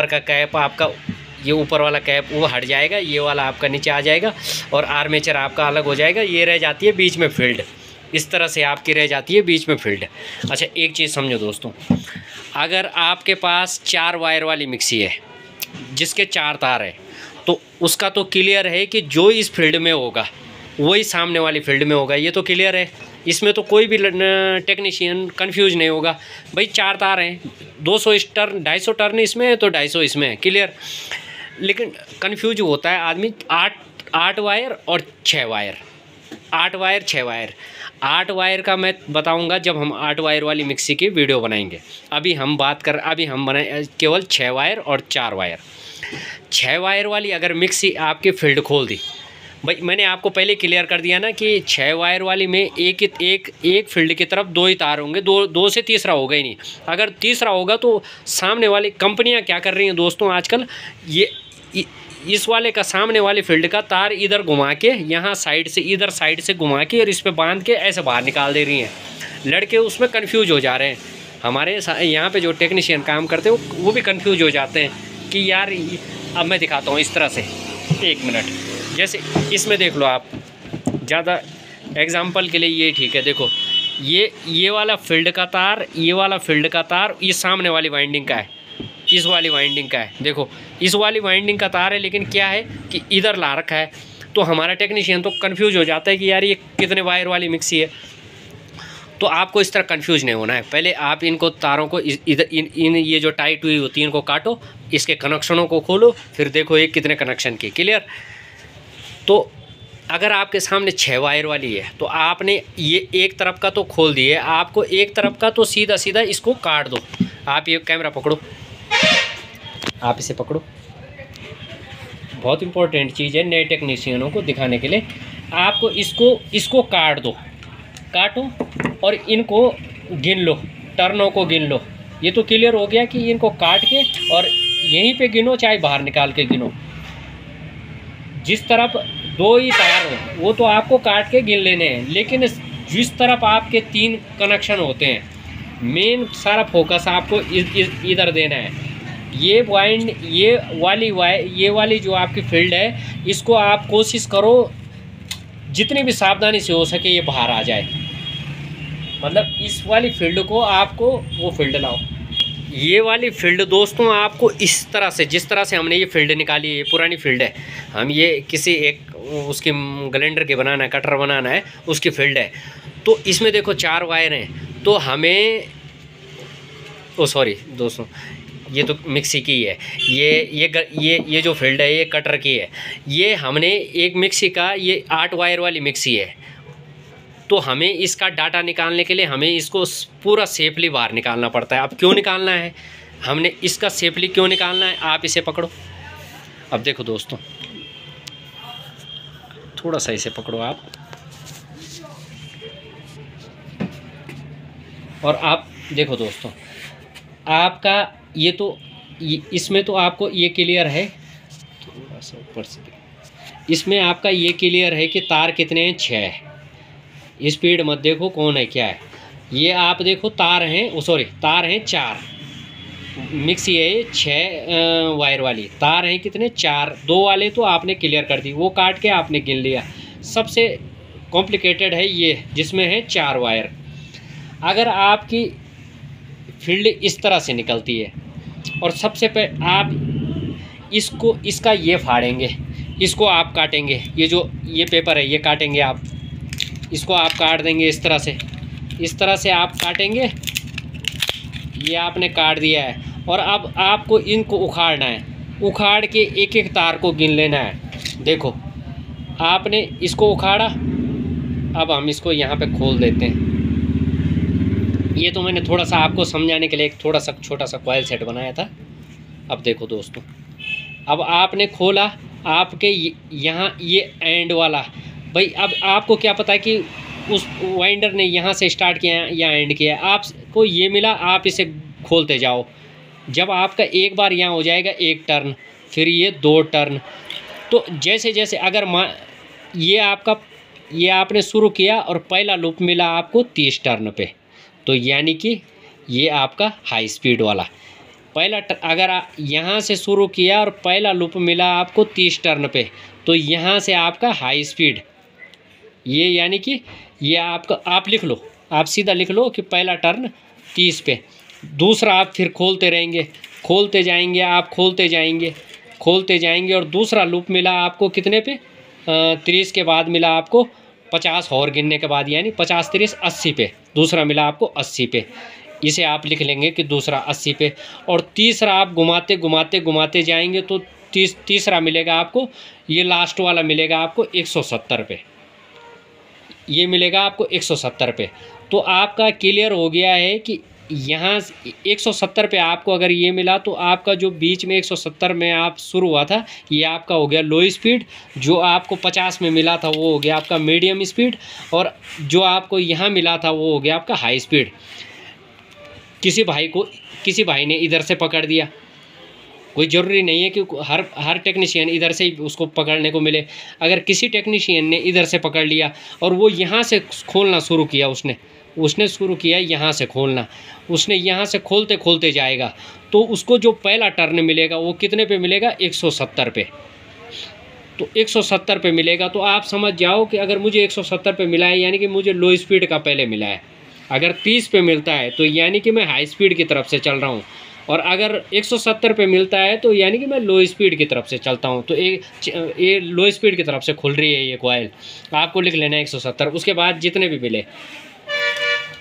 का कैप आपका, ये ऊपर वाला कैप वो हट जाएगा, ये वाला आपका नीचे आ जाएगा, और आर्मेचर आपका अलग हो जाएगा। ये रह जाती है बीच में फील्ड, इस तरह से आपकी रह जाती है बीच में फील्ड। अच्छा एक चीज़ समझो दोस्तों, अगर आपके पास 4 वायर वाली मिक्सी है जिसके 4 तार है, तो उसका तो क्लियर है कि जो इस फील्ड में होगा वही सामने वाली फील्ड में होगा, ये तो क्लियर है। इसमें तो कोई भी टेक्नीशियन कंफ्यूज नहीं होगा। भाई 4 तार हैं, 200 टर्न, 250 टर्न इसमें है तो 250 इसमें है, क्लियर। लेकिन कंफ्यूज होता है आदमी 8 वायर और 6 वायर, 8 वायर 6 वायर। 8 वायर का मैं बताऊंगा जब हम 8 वायर वाली मिक्सी की वीडियो बनाएंगे। अभी हम बनाए केवल 6 वायर और 4 वायर। 6 वायर वाली अगर मिक्सी आपकी फील्ड खोल दी, भाई मैंने आपको पहले क्लियर कर दिया ना कि 6 वायर वाली में एक फील्ड की तरफ 2 ही तार होंगे, दो से तीसरा होगा ही नहीं। अगर तीसरा होगा तो सामने वाली कंपनियां क्या कर रही हैं दोस्तों आजकल, ये इस वाले का सामने वाली फील्ड का तार इधर घुमा के यहाँ साइड से, इधर साइड से घुमा के और इस पर बांध के ऐसे बाहर निकाल दे रही हैं। लड़के उसमें कन्फ्यूज हो जा रहे हैं। हमारे यहाँ पे जो टेक्नीशियन काम करते हैं वो भी कन्फ्यूज हो जाते हैं कि यार अब मैं दिखाता हूँ इस तरह से, 1 मिनट। जैसे इसमें देख लो आप, ज़्यादा एग्जांपल के लिए ये ठीक है। देखो ये वाला फील्ड का तार, ये वाला फील्ड का तार ये सामने वाली वाइंडिंग का है, इस वाली वाइंडिंग का है। देखो इस वाली वाइंडिंग का तार है, लेकिन क्या है कि इधर ला रखा है। तो हमारा टेक्नीशियन तो कंफ्यूज हो जाता है कि यार ये कितने वायर वाली मिक्सी है। तो आपको इस तरह कंफ्यूज नहीं होना है। पहले आप इनको तारों को इधर इन ये जो टाइट हुई होती है इनको काटो, इसके कनेक्शनों को खोलो, फिर देखो ये कितने कनेक्शन की, क्लियर। तो अगर आपके सामने 6 वायर वाली है तो आपने ये एक तरफ का तो खोल दिए, आपको एक तरफ का तो सीधा सीधा इसको काट दो। आप ये कैमरा पकड़ो, आप इसे पकड़ो, बहुत इंपॉर्टेंट चीज़ है नए टेक्नीशियनों को दिखाने के लिए। आपको इसको काट दो, काटो और इनको गिन लो, टर्नों को गिन लो। ये तो क्लियर हो गया कि इनको काट के और यहीं पे गिनो, चाहे बाहर निकाल के गिनो। जिस तरफ 2 ही तार हो वो तो आपको काट के गिन लेने हैं, लेकिन जिस तरफ आपके 3 कनेक्शन होते हैं, मेन सारा फोकस आपको इधर देना है। ये वाली जो आपकी फील्ड है, इसको आप कोशिश करो जितनी भी सावधानी से हो सके ये बाहर आ जाए। मतलब इस वाली फील्ड को आपको वो फील्ड लाओ। ये वाली फील्ड दोस्तों आपको इस तरह से, जिस तरह से हमने ये फील्ड निकाली है, ये पुरानी फील्ड है, हम ये किसी एक उसकी ग्राइंडर के बनाना है, कटर बनाना है, उसकी फील्ड है। तो इसमें देखो 4 वायर हैं, तो हमें सॉरी दोस्तों, ये तो मिक्सी की है। ये जो फील्ड है ये कटर की है। ये हमने एक मिक्सी का, ये 8 वायर वाली मिक्सी है, तो हमें इसका डाटा निकालने के लिए हमें इसको पूरा सेफली बाहर निकालना पड़ता है। अब क्यों निकालना है, हमने इसका सेफली क्यों निकालना है, आप इसे पकड़ो। अब देखो दोस्तों, थोड़ा सा इसे पकड़ो आप, और आप देखो दोस्तों, आपका ये तो इसमें तो आपको ये क्लियर है, थोड़ा सा ऊपर से इसमें आपका ये क्लियर है कि तार कितने हैं, 6 है। स्पीड मत देखो कौन है क्या है, ये आप देखो तार हैं, तार हैं 4। मिक्सी है ये 6 वायर वाली, तार हैं कितने, 4। 2 वाले तो आपने क्लियर कर दी, वो काट के आपने गिन लिया। सबसे कॉम्प्लिकेटेड है ये, जिसमें है 4 वायर। अगर आपकी फील्ड इस तरह से निकलती है और सबसे पहले आप इसका ये फाड़ेंगे, इसको आप काटेंगे, ये पेपर है ये काटेंगे आप, इसको आप काट देंगे इस तरह से आप काटेंगे। ये आपने काट दिया है, और अब आपको इनको उखाड़ना है, उखाड़ के एक एक तार को गिन लेना है। देखो आपने इसको उखाड़ा, अब हम इसको यहाँ पे खोल देते हैं। ये तो मैंने थोड़ा सा आपको समझाने के लिए एक थोड़ा सा छोटा सा कॉइल सेट बनाया था। अब देखो दोस्तों, अब आपने खोला, आपके यहाँ ये एंड वाला, भाई अब आपको क्या पता है कि उस वाइंडर ने यहाँ से स्टार्ट किया या एंड किया, आपको ये मिला, आप इसे खोलते जाओ। जब आपका एक बार यहाँ हो जाएगा 1 टर्न, फिर ये 2 टर्न, तो जैसे जैसे अगर ये आपने शुरू किया और पहला लूप मिला आपको 30 टर्न पे, तो यानी कि ये आपका हाई स्पीड वाला पहला अगर यहाँ से शुरू किया और पहला लूप मिला आपको 30 टर्न पे, तो यहाँ से आपका हाई स्पीड, ये यानी कि ये आपका, आप लिख लो, आप सीधा लिख लो कि पहला टर्न 30 पे। दूसरा आप फिर खोलते रहेंगे, खोलते जाएंगे, आप खोलते खोलते जाएंगे। और दूसरा लूप मिला आपको कितने पे, 30 के बाद मिला आपको 50 और गिनने के बाद, यानी 50 30 80 पे। दूसरा मिला आपको 80 पे, इसे आप लिख लेंगे कि दूसरा 80 पे। और तीसरा आप घुमाते घुमाते घुमाते जाएंगे तो तीसरा मिलेगा आपको, ये लास्ट वाला मिलेगा आपको 170 पे, ये मिलेगा आपको 170 पे। तो आपका क्लियर हो गया है कि यहाँ 170 पे आपको अगर ये मिला तो आपका जो बीच में 170 में आप शुरू हुआ था ये आपका हो गया लो स्पीड। जो आपको 50 में मिला था वो हो गया आपका मीडियम स्पीड, और जो आपको यहाँ मिला था वो हो गया आपका हाई स्पीड। किसी भाई ने इधर से पकड़ दिया, कोई ज़रूरी नहीं है कि हर टेक्नीशियन इधर से ही उसको पकड़ने को मिले। अगर किसी टेक्नीशियन ने इधर से पकड़ लिया और वो यहाँ से खोलना शुरू किया, उसने शुरू किया यहाँ से खोलना, उसने यहाँ से खोलते खोलते जाएगा तो उसको जो पहला टर्न मिलेगा वो कितने पे मिलेगा, 170 पे। तो 170 पे मिलेगा तो आप समझ जाओ कि अगर मुझे 170 पे मिला है यानी कि मुझे लो स्पीड का पहले मिला है। अगर 30 पे मिलता है तो यानी कि मैं हाई स्पीड की तरफ से चल रहा हूँ, और अगर 170 पे मिलता है तो यानी कि मैं लो स्पीड की तरफ से चलता हूँ। तो ये लो स्पीड की तरफ से खुल रही है ये कॉइल, आपको लिख लेना है 170। उसके बाद जितने भी मिले,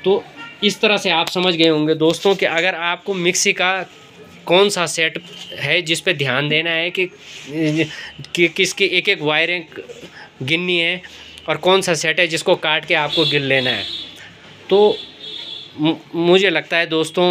तो इस तरह से आप समझ गए होंगे दोस्तों कि अगर आपको मिक्सी का कौन सा सेट है जिस पे ध्यान देना है कि किसकी एक एक वायरें गिननी है, और कौन सा सेट है जिसको काट के आपको गिन लेना है। तो मुझे लगता है दोस्तों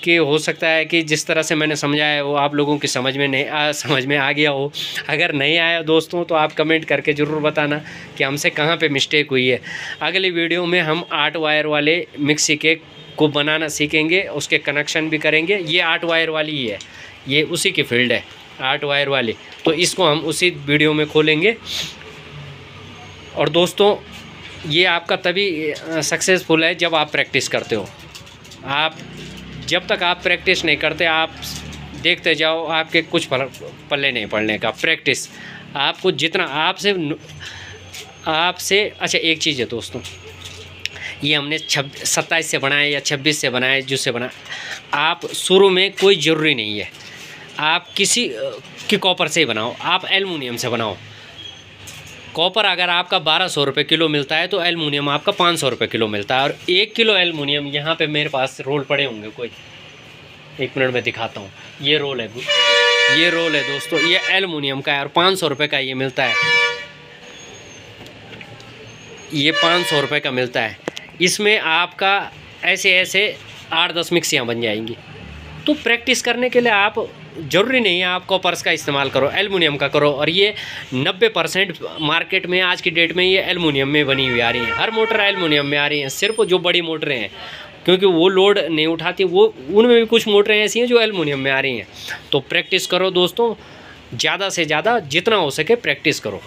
कि हो सकता है कि जिस तरह से मैंने समझाया है वो आप लोगों की समझ में आ गया हो। अगर नहीं आया दोस्तों तो आप कमेंट करके ज़रूर बताना कि हमसे कहाँ पे मिस्टेक हुई है। अगली वीडियो में हम 8 वायर वाले मिक्सी के को बनाना सीखेंगे, उसके कनेक्शन भी करेंगे। ये 8 वायर वाली ही है, ये उसी की फील्ड है 8 वायर वाली, तो इसको हम उसी वीडियो में खोलेंगे। और दोस्तों ये आपका तभी सक्सेसफुल है जब आप प्रैक्टिस करते हो। आप जब तक आप प्रैक्टिस नहीं करते, आप देखते जाओ, आपके कुछ पल्ले नहीं पड़ने का। प्रैक्टिस आपको जितना आपसे अच्छा एक चीज़ है दोस्तों, ये हमने 27 से बनाए या 26 से बनाए, जिससे बनाए, आप शुरू में कोई ज़रूरी नहीं है आप किसी की कॉपर से ही बनाओ, आप एल्युमिनियम से बनाओ। कॉपर अगर आपका 1200 रुपये किलो मिलता है तो एल्युमिनियम आपका 500 रुपये किलो मिलता है। और 1 किलो एल्युमिनियम, यहाँ पे मेरे पास रोल पड़े होंगे कोई, 1 मिनट में दिखाता हूँ। ये रोल है दोस्तों, ये एल्युमिनियम का है और 500 रुपये का ये मिलता है। ये 500 रुपये का मिलता है। इसमें आपका ऐसे 8-10 मिक्सियाँ बन जाएंगी। तो प्रैक्टिस करने के लिए आप ज़रूरी नहीं है आप कॉपर्स का इस्तेमाल करो, एल्युमिनियम का करो। और ये 90% मार्केट में आज की डेट में ये एल्युमिनियम में बनी हुई आ रही हैं। हर मोटर एल्युमिनियम में आ रही हैं, सिर्फ जो बड़ी मोटरें हैं क्योंकि वो लोड नहीं उठाती, वो उनमें भी कुछ मोटरें ऐसी हैं जो एल्युमिनियम में आ रही हैं। तो प्रैक्टिस करो दोस्तों, ज़्यादा से ज़्यादा जितना हो सके प्रैक्टिस करो।